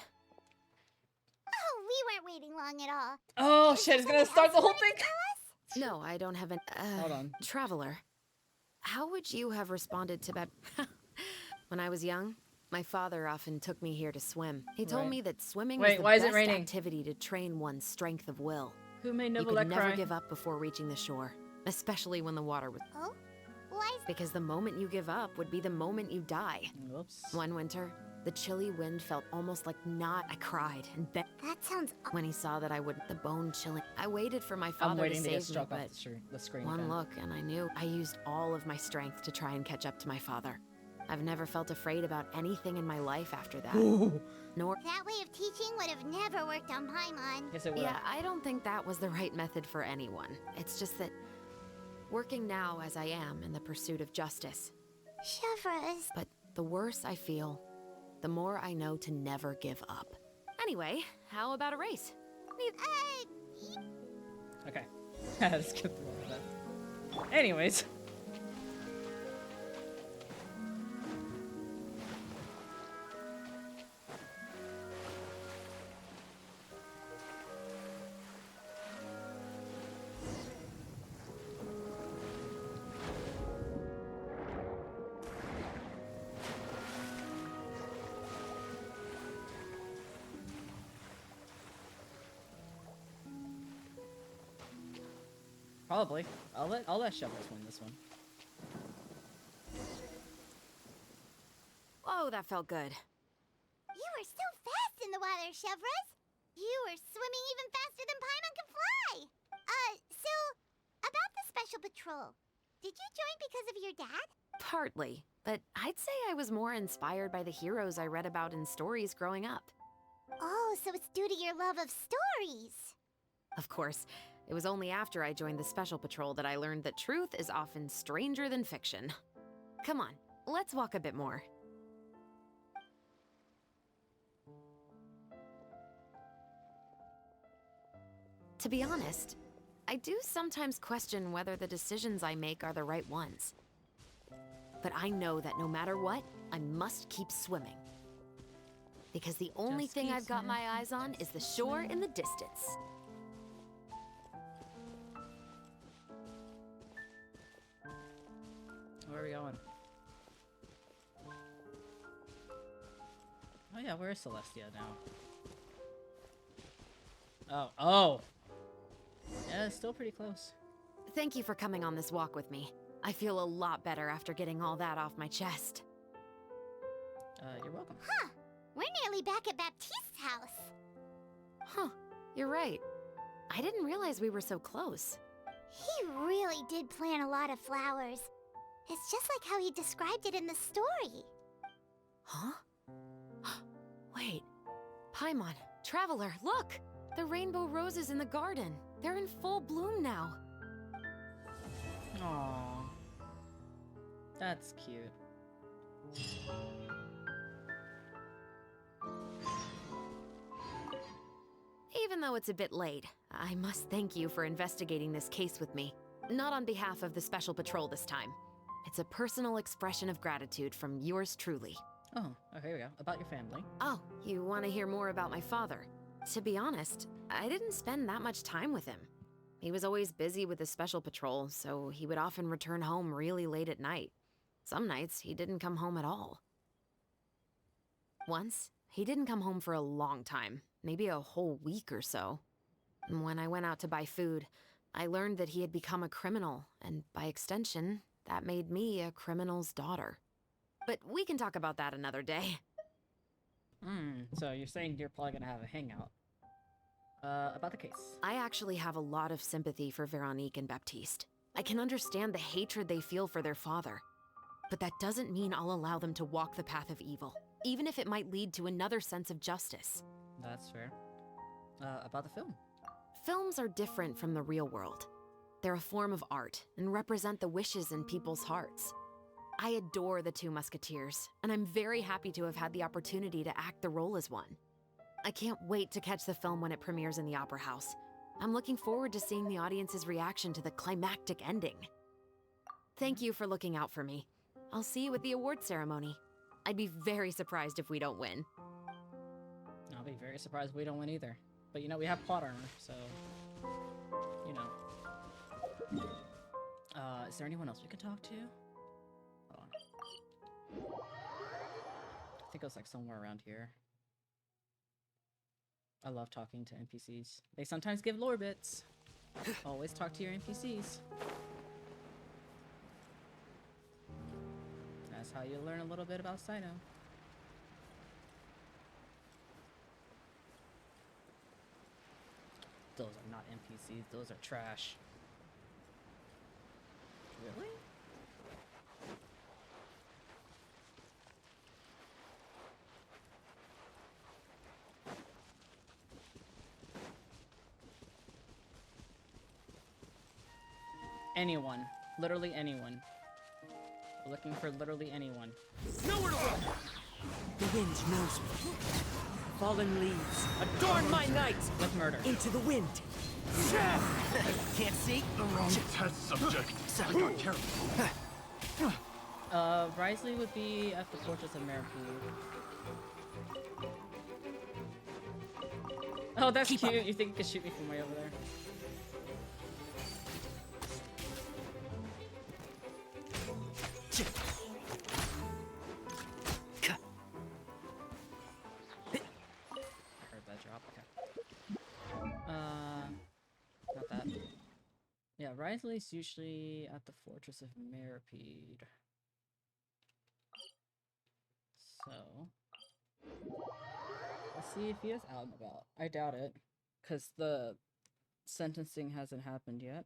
S2: Oh, we weren't waiting long at all.
S1: Oh
S2: Is
S1: shit,
S2: there
S1: it's gonna
S2: something
S1: start
S2: else
S1: the
S2: you
S1: whole
S2: wanted
S1: thing!
S2: to tell us?
S13: No, I don't have an.
S1: Hold on.
S13: Traveler. How would you have responded to that? When I was young, my father often took me here to swim. He told
S1: Right.
S13: me that swimming
S1: Wait,
S13: was
S1: why
S13: the
S1: is it
S13: best
S1: raining?
S13: activity to train one's strength of will.
S1: Who made
S13: You
S1: Nicolette
S13: could never
S1: cry?
S13: give up before reaching the shore, especially when the water was.
S2: Oh? Why is
S13: Because the moment you give up would be the moment you die.
S1: Whoops.
S13: One winter, the chilly wind felt almost like not. I cried and begged.
S2: that sounds
S13: When he saw that I wouldn't, the bone chilling. I waited for my
S1: I'm
S13: father to
S1: waiting to get
S13: save me,
S1: struck
S13: but
S1: off the screen
S13: one
S1: again.
S13: look and I knew. I used all of my strength to try and catch up to my father. I've never felt afraid about anything in my life after that. Nor.
S2: that way of teaching would have never worked on Paimon.
S1: Yes, it will.
S13: Yeah, I don't think that was the right method for anyone. It's just that working now as I am in the pursuit of justice.
S2: Chevres.
S13: But the worse I feel, the more I know to never give up. Anyway, how about a race?
S1: Okay. Let's skip through all of that. Anyways. Probably. I'll let Shovels win this one.
S13: Whoa, that felt good.
S2: You were so fast in the water, Chevres. You were swimming even faster than Paimon can fly. So, about the special patrol. Did you join because of your dad?
S13: Partly, but I'd say I was more inspired by the heroes I read about in stories growing up.
S2: Oh, so it's due to your love of stories.
S13: Of course, it was only after I joined the Special Patrol that I learned that truth is often stranger than fiction. Come on, let's walk a bit more. To be honest, I do sometimes question whether the decisions I make are the right ones. But I know that no matter what, I must keep swimming. Because the only
S1: Just
S13: thing
S1: keep
S13: I've got my
S1: swimming,
S13: eyes on is the shore in the distance.
S1: Where are we going? Oh yeah, where is Celestia now? Oh, oh! Yeah, it's still pretty close.
S13: Thank you for coming on this walk with me. I feel a lot better after getting all that off my chest.
S1: You're welcome.
S2: Huh. We're nearly back at Baptiste's house.
S13: Huh, you're right. I didn't realize we were so close.
S2: He really did plant a lot of flowers. It's just like how he described it in the story.
S13: Huh? Wait. Paimon, Traveler, look! The rainbow roses in the garden. They're in full bloom now.
S1: Aww. That's cute.
S13: Even though it's a bit late, I must thank you for investigating this case with me. Not on behalf of the Special Patrol this time. It's a personal expression of gratitude from yours truly.
S1: Oh, here we go. About your family.
S13: Oh, you want to hear more about my father? To be honest, I didn't spend that much time with him. He was always busy with the Special Patrol, so he would often return home really late at night. Some nights, he didn't come home at all. Once, he didn't come home for a long time, maybe a whole week or so. When I went out to buy food, I learned that he had become a criminal, and by extension, that made me a criminal's daughter. But we can talk about that another day.
S1: So you're saying you're probably gonna have a hangout. About the case.
S13: I actually have a lot of sympathy for Veronique and Baptiste. I can understand the hatred they feel for their father. But that doesn't mean I'll allow them to walk the path of evil. even if it might lead to another sense of justice.
S1: That's fair. About the film.
S13: Films are different from the real world. They're a form of art and represent the wishes in people's hearts. I adore the two Musketeers, and I'm very happy to have had the opportunity to act the role as one. I can't wait to catch the film when it premieres in the Opera House. I'm looking forward to seeing the audience's reaction to the climactic ending. Thank you for looking out for me. I'll see you at the award ceremony. I'd be very surprised if we don't win.
S1: I'll be very surprised if we don't win either. But you know, we have plot armor, so... You know. Is there anyone else we could talk to? Hold on. I think it was like somewhere around here. I love talking to NPCs. They sometimes give lore bits. Always talk to your NPCs. That's how you learn a little bit about Cyno. Those are not NPCs, those are trash. Really? Anyone. Literally anyone. We're looking for literally anyone.
S14: Nowhere to run! The wind knows me. Fallen leaves, adorn my night!
S1: With murder.
S14: Into the wind. Can't see?
S9: The wrong test subject. I got careful.
S1: Risley would be at the Fortress of Merrifield. Oh, that's cute. You think you could shoot me from way over there? I heard that drop. Okay. Not that. Yeah, Risley's usually at the Fortress of Merrifield. So, let's see if he is out and about. I doubt it, because the sentencing hasn't happened yet.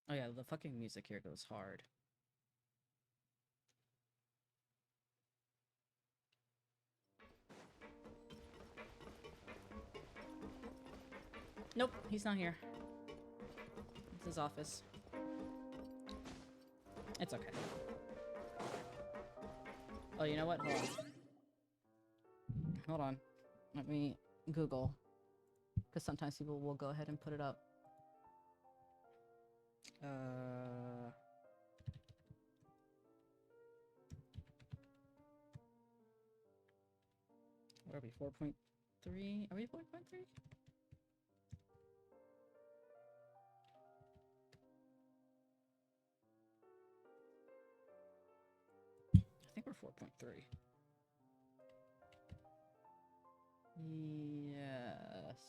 S1: Oh yeah, the fucking music here goes hard. Nope, he's not here. It's his office. It's okay. Oh, you know what? Hold on. Hold on. Let me Google. Because sometimes people will go ahead and put it up. Where are we? 4.3? Are we 4.3? I think we're 4.3. Yes.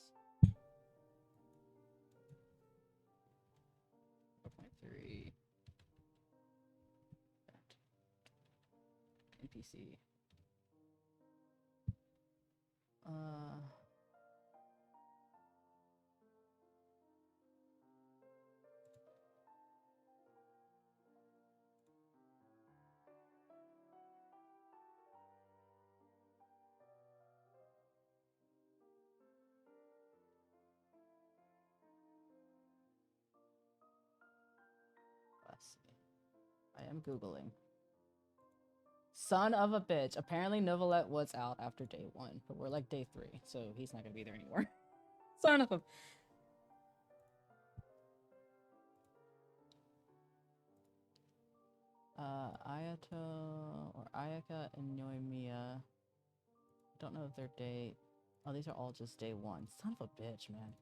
S1: 4.3. NPC. Let's see. I am Googling. Son of a bitch. Apparently Novelette was out after day 1, but we're like day 3, so he's not gonna be there anymore. Son of a... Ayato or Ayaka and Noemiya. Don't know if they're day... Oh, these are all just day 1. Son of a bitch, man.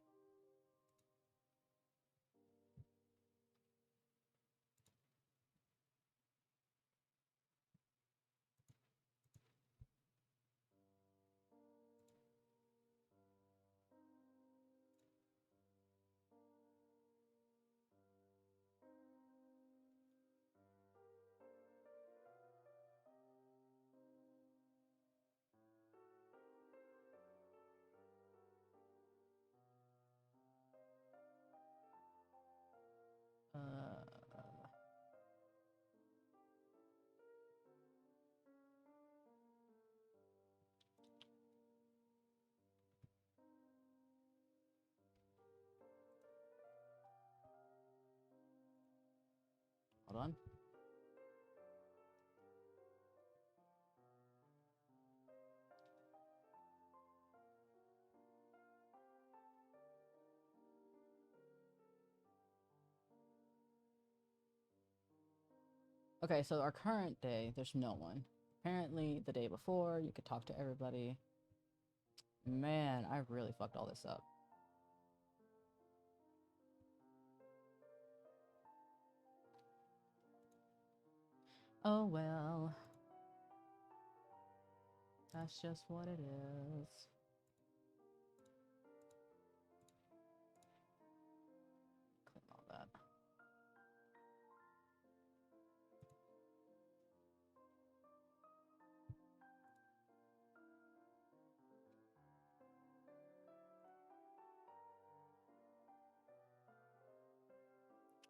S1: fun. Okay, so our current day, there's no one. Apparently, the day before, you could talk to everybody. Man, I really fucked all this up. Oh well. That's just what it is. Clean all that.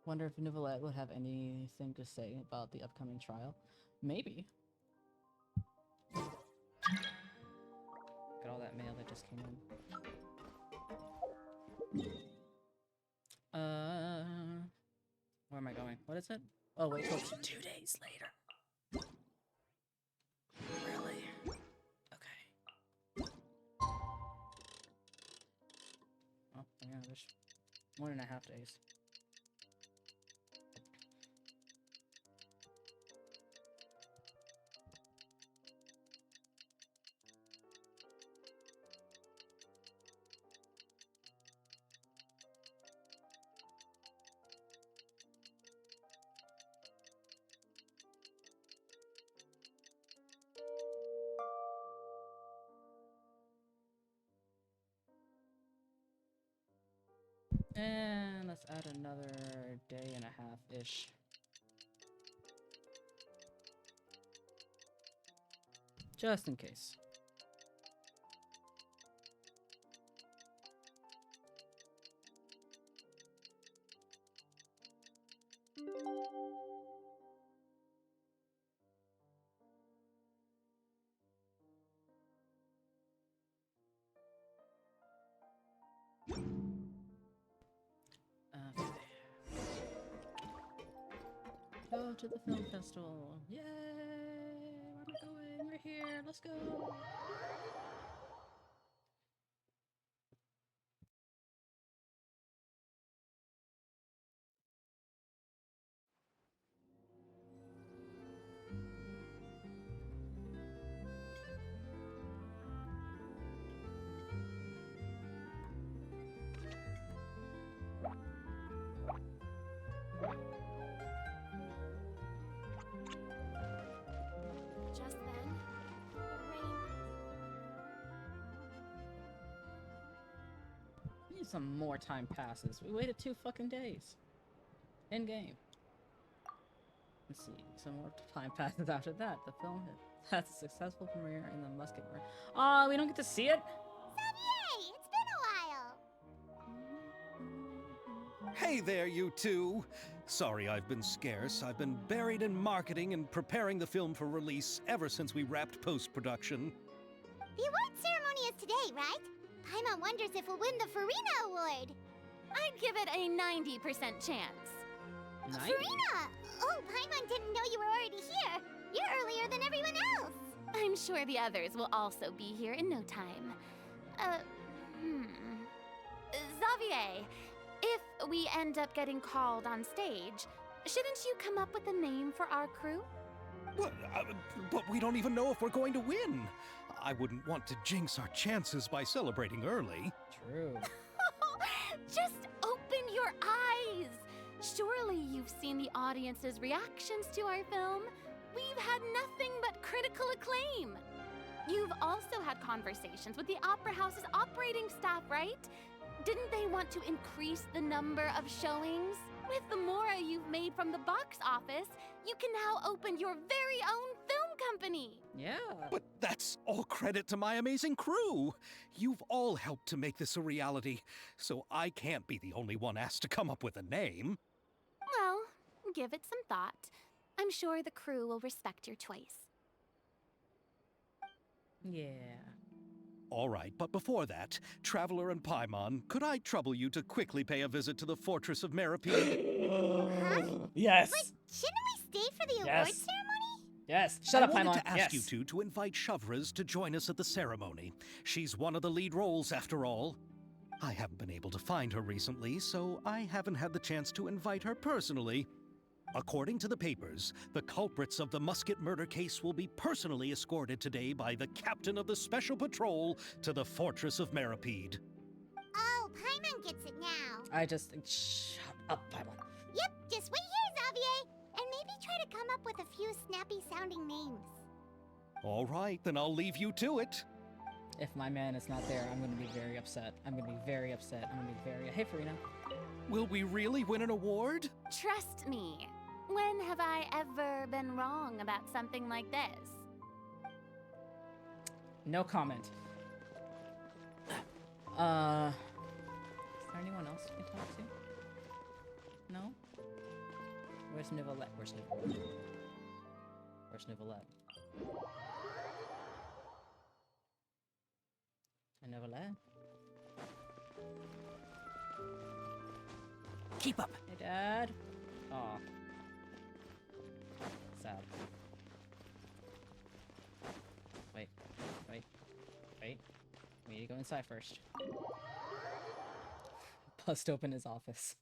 S1: Wonder if Nouvellette would have anything to say about the upcoming trial. Maybe. Got all that mail that just came in. Where am I going? What is it? Oh, wait, till 2 days later. Really? Okay. Oh, yeah, there's 1.5 days. And let's add another day and a half-ish. Just in case. Go to the film festival. Yay! Where am I going? We're here. Let's go.
S6: Just then, rain.
S1: We need some more time passes. We waited 2 fucking days. In game. Let's see. Some more time passes after that. The film has a successful premiere in the Musket. Aw, we don't get to see it?
S2: Xavier, it's been a while.
S8: Hey there, you two! Sorry I've been scarce. I've been buried in marketing and preparing the film for release ever since we wrapped post-production.
S2: The award ceremony is today, right? Paimon wonders if we'll win the Farina Award.
S6: I'd give it a 90% chance.
S1: 90?
S2: Farina! Oh, Paimon didn't know you were already here. You're earlier than everyone else.
S6: I'm sure the others will also be here in no time. Xavier, if we end up getting called on stage, shouldn't you come up with a name for our crew?
S8: But we don't even know if we're going to win. I wouldn't want to jinx our chances by celebrating early.
S1: True.
S6: Just open your eyes! Surely you've seen the audience's reactions to our film. We've had nothing but critical acclaim. You've also had conversations with the Opera House's operating staff, right? Didn't they want to increase the number of showings? With the mora you've made from the box office, you can now open your very own film company.
S1: Yeah.
S8: But that's all credit to my amazing crew. You've all helped to make this a reality, so I can't be the only one asked to come up with a name.
S6: Well, give it some thought. I'm sure the crew will respect your choice.
S1: Yeah.
S8: All right, but before that, Traveler and Paimon, could I trouble you to quickly pay a visit to the Fortress of Meripede?
S1: Yes.
S2: But shouldn't we stay for the award
S1: Yes.
S2: ceremony?
S1: Yes. Shut up,
S8: I wanted
S1: Paimon.
S8: to ask
S1: Yes.
S8: you two to invite Shavraz to join us at the ceremony. She's one of the lead roles, after all. I haven't been able to find her recently, so I haven't had the chance to invite her personally. According to the papers, the culprits of the Musket murder case will be personally escorted today by the captain of the Special Patrol to the Fortress of Meripede.
S2: Oh, Paimon gets it now.
S1: I just shut up, Paimon.
S2: Yep, just wait here, Xavier, and maybe try to come up with a few snappy-sounding names.
S8: All right, then I'll leave you to it.
S1: If my man is not there, I'm gonna be very upset. I'm gonna be very upset. I'm gonna be very. Hey, Farina.
S8: Will we really win an award?
S6: Trust me. When have I ever been wrong about something like this?
S1: No comment. Is there anyone else you can talk to? No? Where's Nicolette? Where's Nicolette? Where's Nicolette? Nicolette?
S10: Keep up.
S1: Hey, Dad. Aw. Sad. Wait. We need to go inside first. Bust open his office.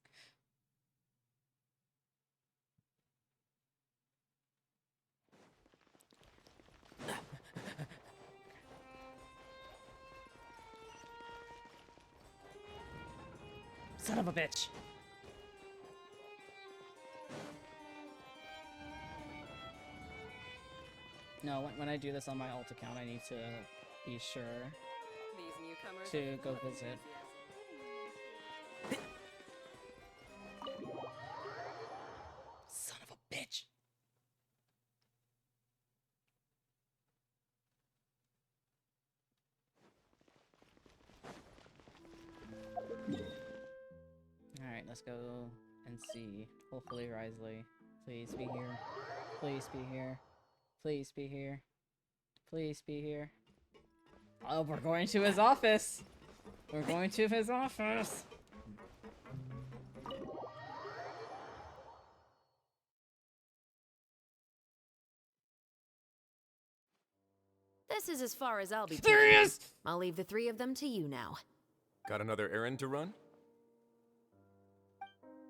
S1: Son of a bitch! No, when I do this on my alt account, I need to be sure to go visit. Son of a bitch! Alright, let's go and see. Hopefully, Risley. Please be here. Please be here. Please be here. Please be here. Oh, we're going to his office! We're going to his office!
S13: This is as far as I'll be
S1: There he
S13: taking
S1: is!
S13: them. I'll leave the three of them to you now.
S15: Got another errand to run?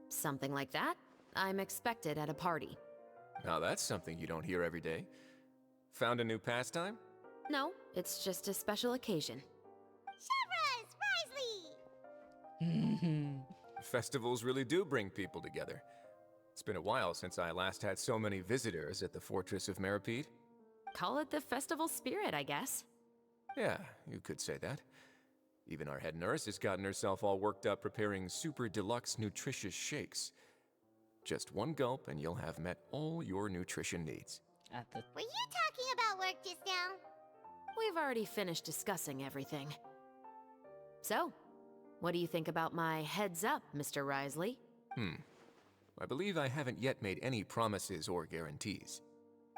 S13: Something like that. I'm expected at a party.
S15: Now that's something you don't hear every day. Found a new pastime?
S13: No, it's just a special occasion.
S2: Shavraz! Risley!
S15: Festivals really do bring people together. It's been a while since I last had so many visitors at the Fortress of Meripede.
S13: Call it the festival spirit, I guess.
S15: Yeah, you could say that. Even our head nurse has gotten herself all worked up preparing super deluxe nutritious shakes. Just one gulp and you'll have met all your nutrition needs.
S2: Were you talking about work just now?
S13: We've already finished discussing everything. So, what do you think about my heads up, Mr. Risley?
S15: I believe I haven't yet made any promises or guarantees.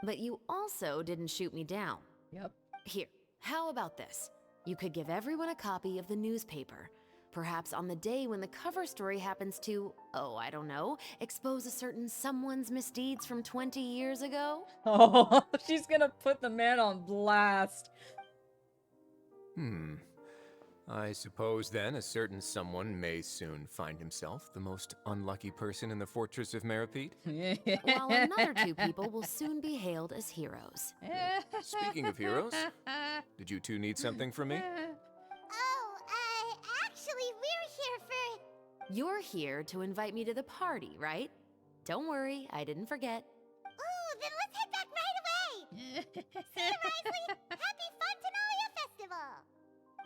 S13: But you also didn't shoot me down.
S1: Yep.
S13: Here, how about this? You could give everyone a copy of the newspaper. Perhaps on the day when the cover story happens to, oh, I don't know, expose a certain someone's misdeeds from 20 years ago?
S1: Oh, she's gonna put the man on blast.
S15: I suppose then a certain someone may soon find himself the most unlucky person in the Fortress of Meripede.
S13: While another two people will soon be hailed as heroes.
S15: Speaking of heroes, did you two need something from me?
S2: Oh, actually, we're here for...
S13: You're here to invite me to the party, right? Don't worry, I didn't forget.
S2: Ooh, then let's head back right away! See you, Risley! Happy Funtenalia Festival!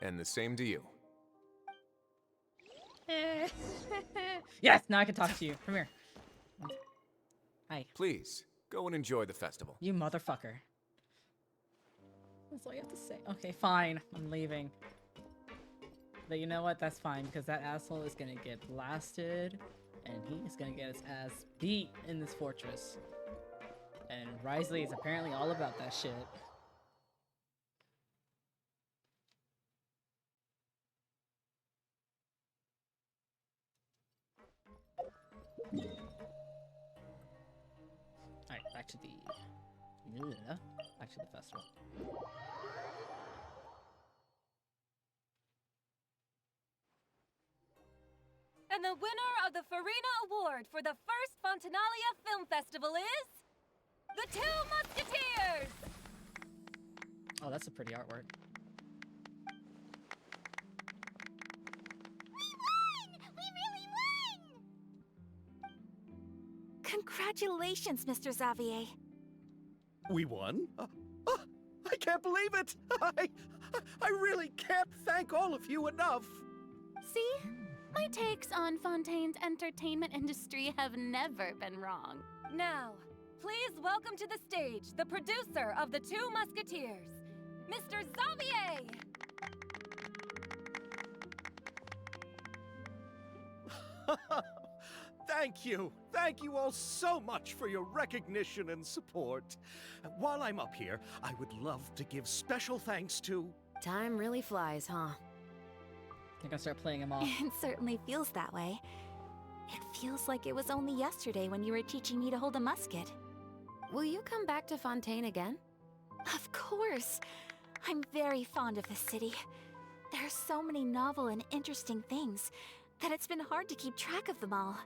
S15: And the same to you.
S1: Yes, now I can talk to you. Come here. Hi.
S15: Please, go and enjoy the festival.
S1: You motherfucker. That's all you have to say. Okay, fine. I'm leaving. But you know what? That's fine, because that asshole is gonna get blasted, and he is gonna get his ass beat in this fortress. And Risley is apparently all about that shit. back to the festival.
S5: And the winner of the Farina Award for the first Fontanalia Film Festival is... The Two Musketeers!
S1: Oh, that's a pretty artwork.
S2: We really won!
S4: Congratulations, Mr. Xavier.
S8: We won? I can't believe it! I really can't thank all of you enough!
S6: See? My takes on Fontaine's entertainment industry have never been wrong.
S5: Now, please welcome to the stage the producer of The Two Musketeers, Mr. Xavier!
S8: Thank you. Thank you all so much for your recognition and support. While I'm up here, I would love to give special thanks to...
S13: Time really flies, huh?
S1: I can start playing him off.
S4: It certainly feels that way. It feels like it was only yesterday when you were teaching me to hold a musket.
S13: Will you come back to Fontaine again?
S4: Of course. I'm very fond of this city. There are so many novel and interesting things that it's been hard to keep track of them all.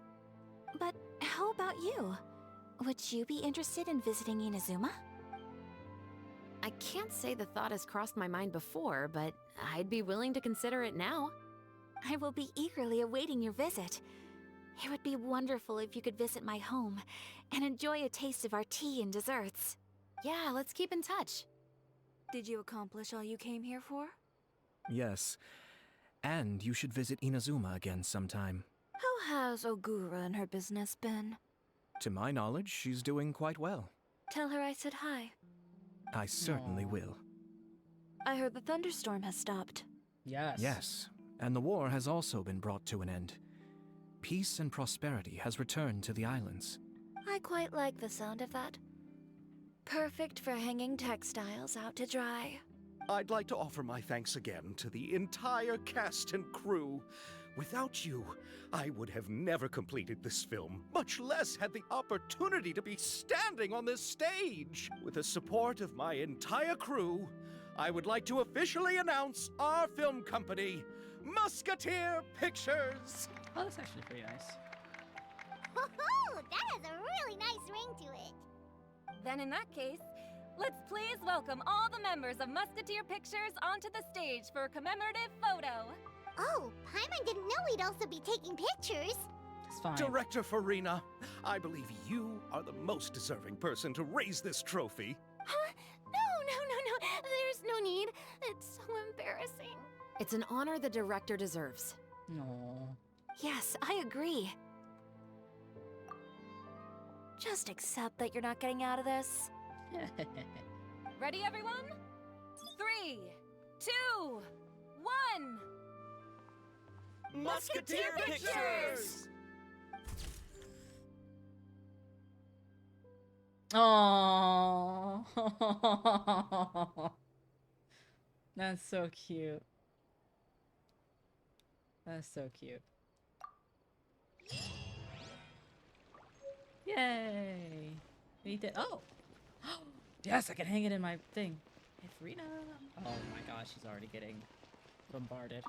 S4: But how about you? Would you be interested in visiting Inazuma?
S13: I can't say the thought has crossed my mind before, but I'd be willing to consider it now.
S4: I will be eagerly awaiting your visit. It would be wonderful if you could visit my home and enjoy a taste of our tea and desserts.
S13: Yeah, let's keep in touch.
S7: Did you accomplish all you came here for?
S11: Yes. And you should visit Inazuma again sometime.
S7: How has Ogura and her business been?
S11: To my knowledge, she's doing quite well.
S7: Tell her I said hi.
S11: I certainly will.
S7: I heard the thunderstorm has stopped.
S1: Yes.
S11: Yes, and the war has also been brought to an end. Peace and prosperity has returned to the islands.
S7: I quite like the sound of that. Perfect for hanging textiles out to dry.
S8: I'd like to offer my thanks again to the entire cast and crew. Without you, I would have never completed this film, much less had the opportunity to be standing on this stage. With the support of my entire crew, I would like to officially announce our film company, Musketeer Pictures.
S1: Oh, that's actually pretty nice.
S2: Woohoo! That has a really nice ring to it.
S5: Then in that case, let's please welcome all the members of Musketeer Pictures onto the stage for a commemorative photo.
S2: Oh, Paimon didn't know we'd also be taking pictures.
S1: It's fine.
S8: Director Farina, I believe you are the most deserving person to raise this trophy.
S6: Huh? No. There's no need. It's so embarrassing.
S13: It's an honor the director deserves.
S1: No.
S4: Yes, I agree.
S7: Just accept that you're not getting out of this.
S5: Ready, everyone? 3, 2, 1.
S9: Musketeer Pictures!
S1: Oh, that's so cute. That's so cute. Yay! We did. Oh, yes! I can hang it in my thing. Hey, Farina. Oh my gosh, she's already getting bombarded.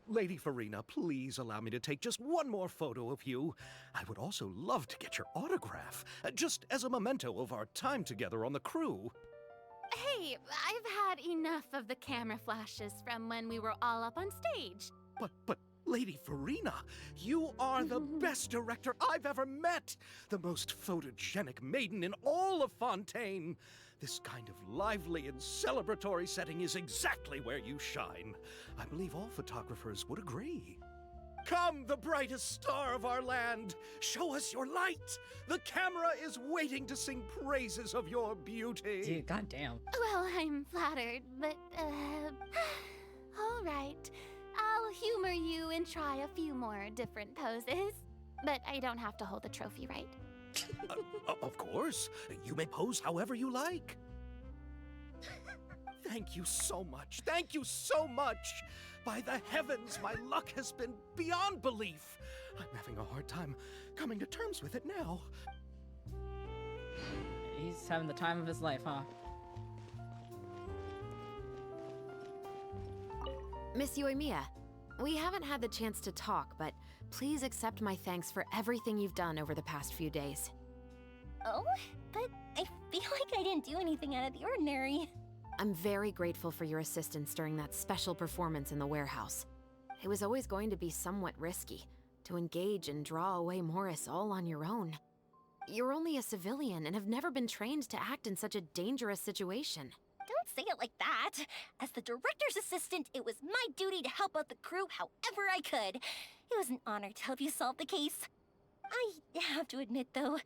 S8: Lady Farina, please allow me to take just one more photo of you. I would also love to get your autograph, just as a memento of our time together on the crew.
S6: Hey, I've had enough of the camera flashes from when we were all up on stage.
S8: But, Lady Farina, you are the best director I've ever met! The most photogenic maiden in all of Fontaine! This kind of lively and celebratory setting is exactly where you shine. I believe all photographers would agree. Come, the brightest star of our land! Show us your light! The camera is waiting to sing praises of your beauty!
S1: Dude, goddamn.
S6: Well, I'm flattered, but, all right. I'll humor you and try a few more different poses. But I don't have to hold the trophy, right?
S8: Of course. You may pose however you like. Thank you so much. Thank you so much. By the heavens, my luck has been beyond belief. I'm having a hard time coming to terms with it now.
S1: He's having the time of his life, huh?
S13: Miss Yoimiya, we haven't had the chance to talk, but please accept my thanks for everything you've done over the past few days.
S3: Oh, but I feel like I didn't do anything out of the ordinary.
S13: I'm very grateful for your assistance during that special performance in the warehouse. It was always going to be somewhat risky, to engage and draw away Morris all on your own. You're only a civilian and have never been trained to act in such a dangerous situation.
S3: Don't say it like that. As the director's assistant, it was my duty to help out the crew however I could. It was an honor to help you solve the case. I have to admit, though,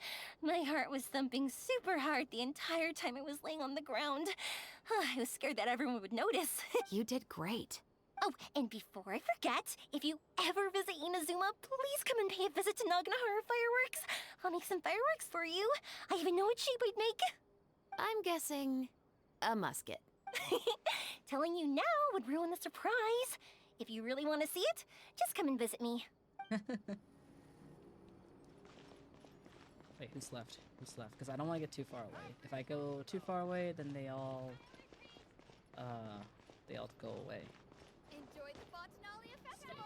S3: my heart was thumping super hard the entire time I was laying on the ground. I was scared that everyone would notice.
S13: You did great.
S3: Oh, and before I forget, if you ever visit Inazuma, please come and pay a visit to Naganohara Fireworks. I'll make some fireworks for you. I even know what shape I'd make.
S13: I'm guessing a musket.
S3: Telling you now would ruin the surprise. If you really want to see it, just come and visit me.
S1: Wait, who's left? Who's left? Because I don't want to get too far away. If I go too far away, then they all go away.
S2: Enjoy the Botanalia Festival!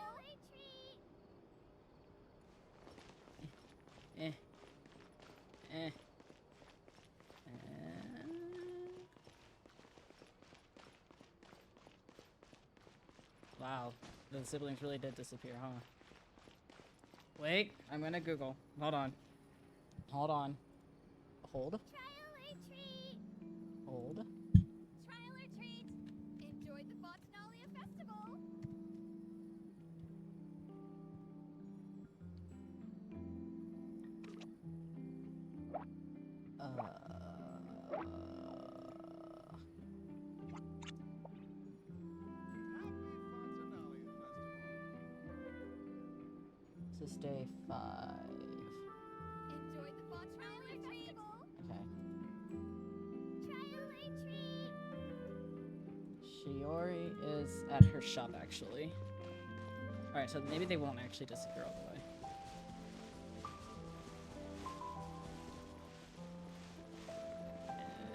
S1: Wow, the siblings really did disappear, huh? Wait, I'm gonna Google. Hold on. Hold on. Hold. Hold.
S2: Trial or treat! Enjoy the Botanalia Festival!
S1: This is day 5.
S2: Enjoy the Botanalia Festival!
S1: Okay.
S2: Trial or treat!
S1: Shiori is at her shop, actually. Alright, so maybe they won't actually disappear all the way.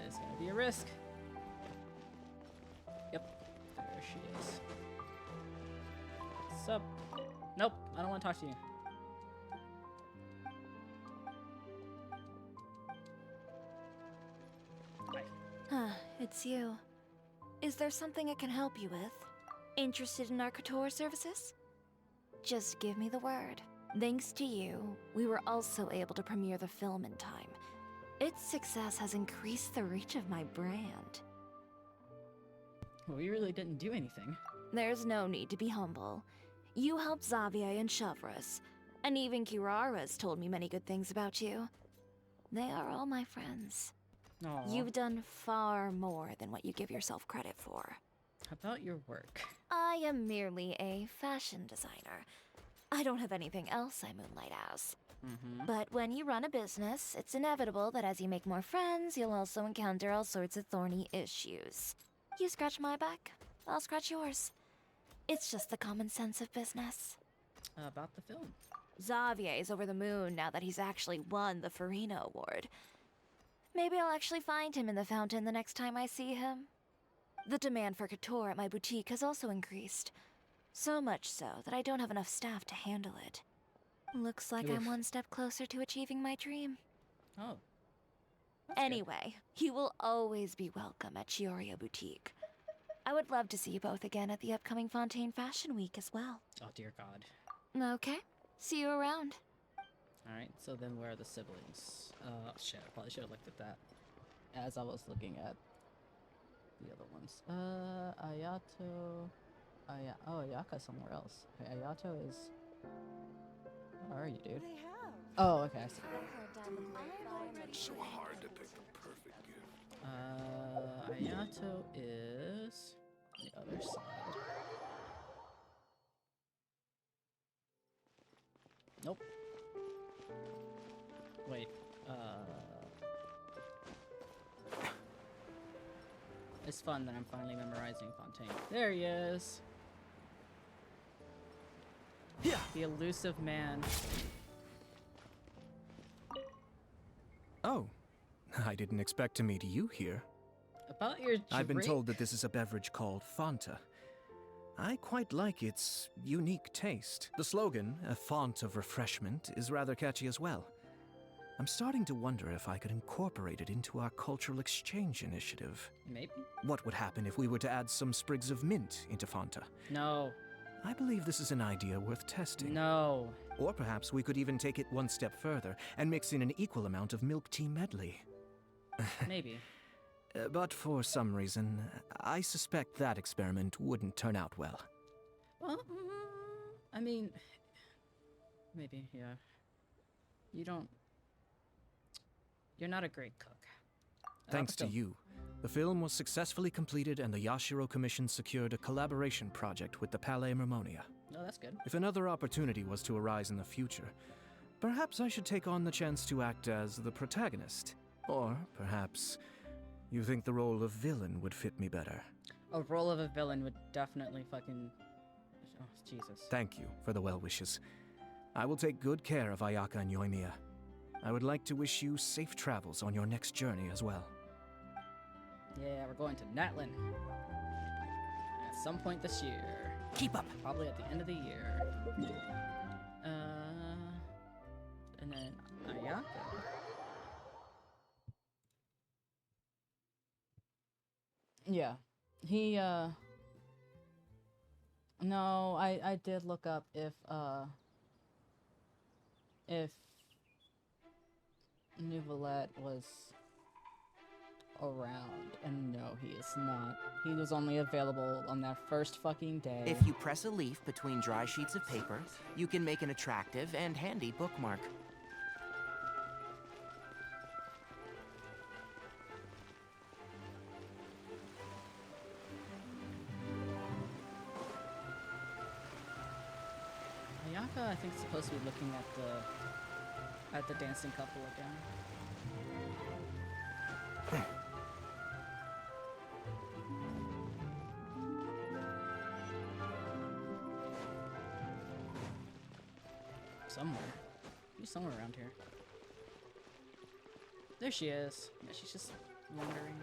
S1: It's gonna be a risk. Yep, there she is. Sup? Nope, I don't want to talk to you.
S5: Huh, it's you. Is there something I can help you with? Interested in our couture services? Just give me the word. Thanks to you, we were also able to premiere the film in time. Its success has increased the reach of my brand.
S1: Well, we really didn't do anything.
S5: There's no need to be humble. You helped Xavier and Chevres, and even Kirara's told me many good things about you. They are all my friends.
S1: Aww.
S5: You've done far more than what you give yourself credit for.
S1: How about your work?
S5: I am merely a fashion designer. I don't have anything else I moonlight as. But when you run a business, it's inevitable that as you make more friends, you'll also encounter all sorts of thorny issues. You scratch my back, I'll scratch yours. It's just the common sense of business.
S1: About the film.
S5: Xavier's over the moon now that he's actually won the Farina Award. Maybe I'll actually find him in the fountain the next time I see him. The demand for couture at my boutique has also increased. So much so that I don't have enough staff to handle it. Looks like I'm one step closer to achieving my dream.
S1: Oh.
S5: Anyway, you will always be welcome at Chioria Boutique. I would love to see you both again at the upcoming Fontaine Fashion Week as well.
S1: Oh dear God.
S5: Okay, see you around.
S1: Alright, so then where are the siblings? Shit, I probably should have looked at that as I was looking at the other ones. Ayato... Oh, Ayaka's somewhere else. Okay, Ayato is... Where are you, dude? Oh, okay, I see.
S16: So hard to pick the perfect gift.
S1: Ayato is... the other side. Nope. Wait, it's fun that I'm finally memorizing Fontaine. There he is! Yeah. The elusive man.
S11: Oh, I didn't expect to meet you here.
S1: About your drink?
S11: I've been told that this is a beverage called Fanta. I quite like its unique taste. The slogan, a font of refreshment, is rather catchy as well. I'm starting to wonder if I could incorporate it into our cultural exchange initiative.
S1: Maybe.
S11: What would happen if we were to add some sprigs of mint into Fanta?
S1: No.
S11: I believe this is an idea worth testing.
S1: No.
S11: Or perhaps we could even take it one step further and mix in an equal amount of milk tea medley.
S1: Maybe.
S11: But for some reason, I suspect that experiment wouldn't turn out well.
S1: Well, I mean, maybe, yeah. You're not a great cook.
S11: Thanks to you, the film was successfully completed and the Yashiro Commission secured a collaboration project with the Palais Mermonia.
S1: Oh, that's good.
S11: If another opportunity was to arise in the future, perhaps I should take on the chance to act as the protagonist. Or perhaps you think the role of villain would fit me better.
S1: A role of a villain would definitely fucking... Oh, Jesus.
S11: Thank you for the well wishes. I will take good care of Ayaka and Yoimiya. I would like to wish you safe travels on your next journey as well.
S1: Yeah, we're going to Natlin. At some point this year.
S14: Keep up.
S1: Probably at the end of the year. And then Ayaka. Yeah. He, No, I did look up if Neuvillette was around, and no, he is not. He was only available on that first fucking day.
S17: If you press a leaf between dry sheets of paper, you can make an attractive and handy bookmark.
S1: Ayaka, I think, is supposed to be looking at the dancing couple again. Somewhere. She's somewhere around here. There she is. Yeah, she's just wandering around.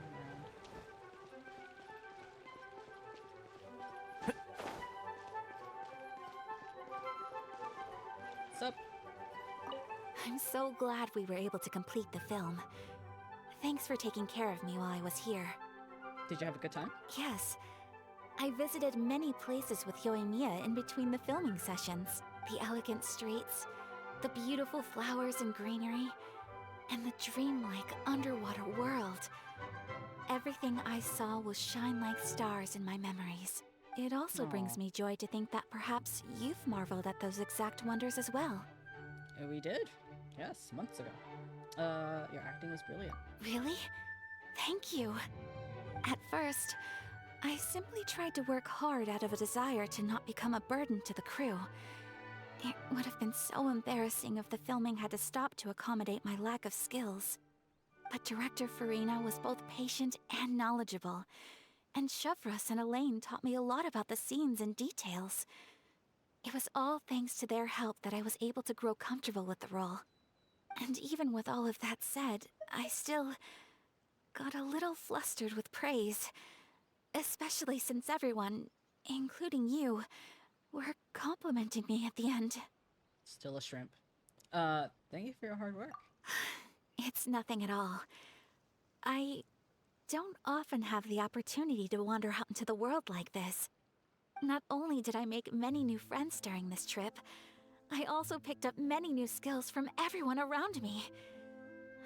S1: What's up?
S4: I'm so glad we were able to complete the film. Thanks for taking care of me while I was here.
S1: Did you have a good time?
S4: Yes. I visited many places with Yoimiya in between the filming sessions. The elegant streets, the beautiful flowers and greenery, and the dreamlike underwater world. Everything I saw will shine like stars in my memories. It also brings me joy to think that perhaps you've marveled at those exact wonders as well.
S1: We did. Yes, months ago. Your acting was brilliant.
S4: Really? Thank you. At first, I simply tried to work hard out of a desire to not become a burden to the crew. It would have been so embarrassing if the filming had to stop to accommodate my lack of skills. But Director Farina was both patient and knowledgeable, and Shavras and Elaine taught me a lot about the scenes and details. It was all thanks to their help that I was able to grow comfortable with the role. And even with all of that said, I still got a little flustered with praise, especially since everyone, including you, were complimenting me at the end.
S1: Still a shrimp. Thank you for your hard work.
S4: It's nothing at all. I don't often have the opportunity to wander out into the world like this. Not only did I make many new friends during this trip, I also picked up many new skills from everyone around me.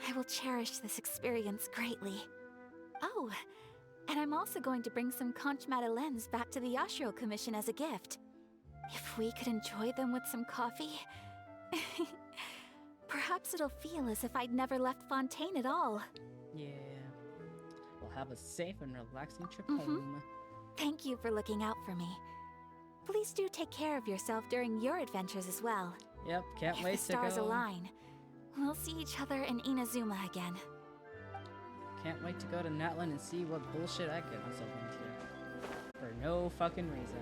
S4: I will cherish this experience greatly. Oh, and I'm also going to bring some conch madeleines back to the Yashiro Commission as a gift. If we could enjoy them with some coffee, perhaps it'll feel as if I'd never left Fontaine at all.
S1: Yeah. We'll have a safe and relaxing trip home.
S4: Thank you for looking out for me. Please do take care of yourself during your adventures as well.
S1: Yep, can't
S4: If
S1: wait
S4: the
S1: to go.
S4: stars align, we'll see each other in Inazuma again.
S1: Can't wait to go to Natlin and see what bullshit I get myself into. For no fucking reason.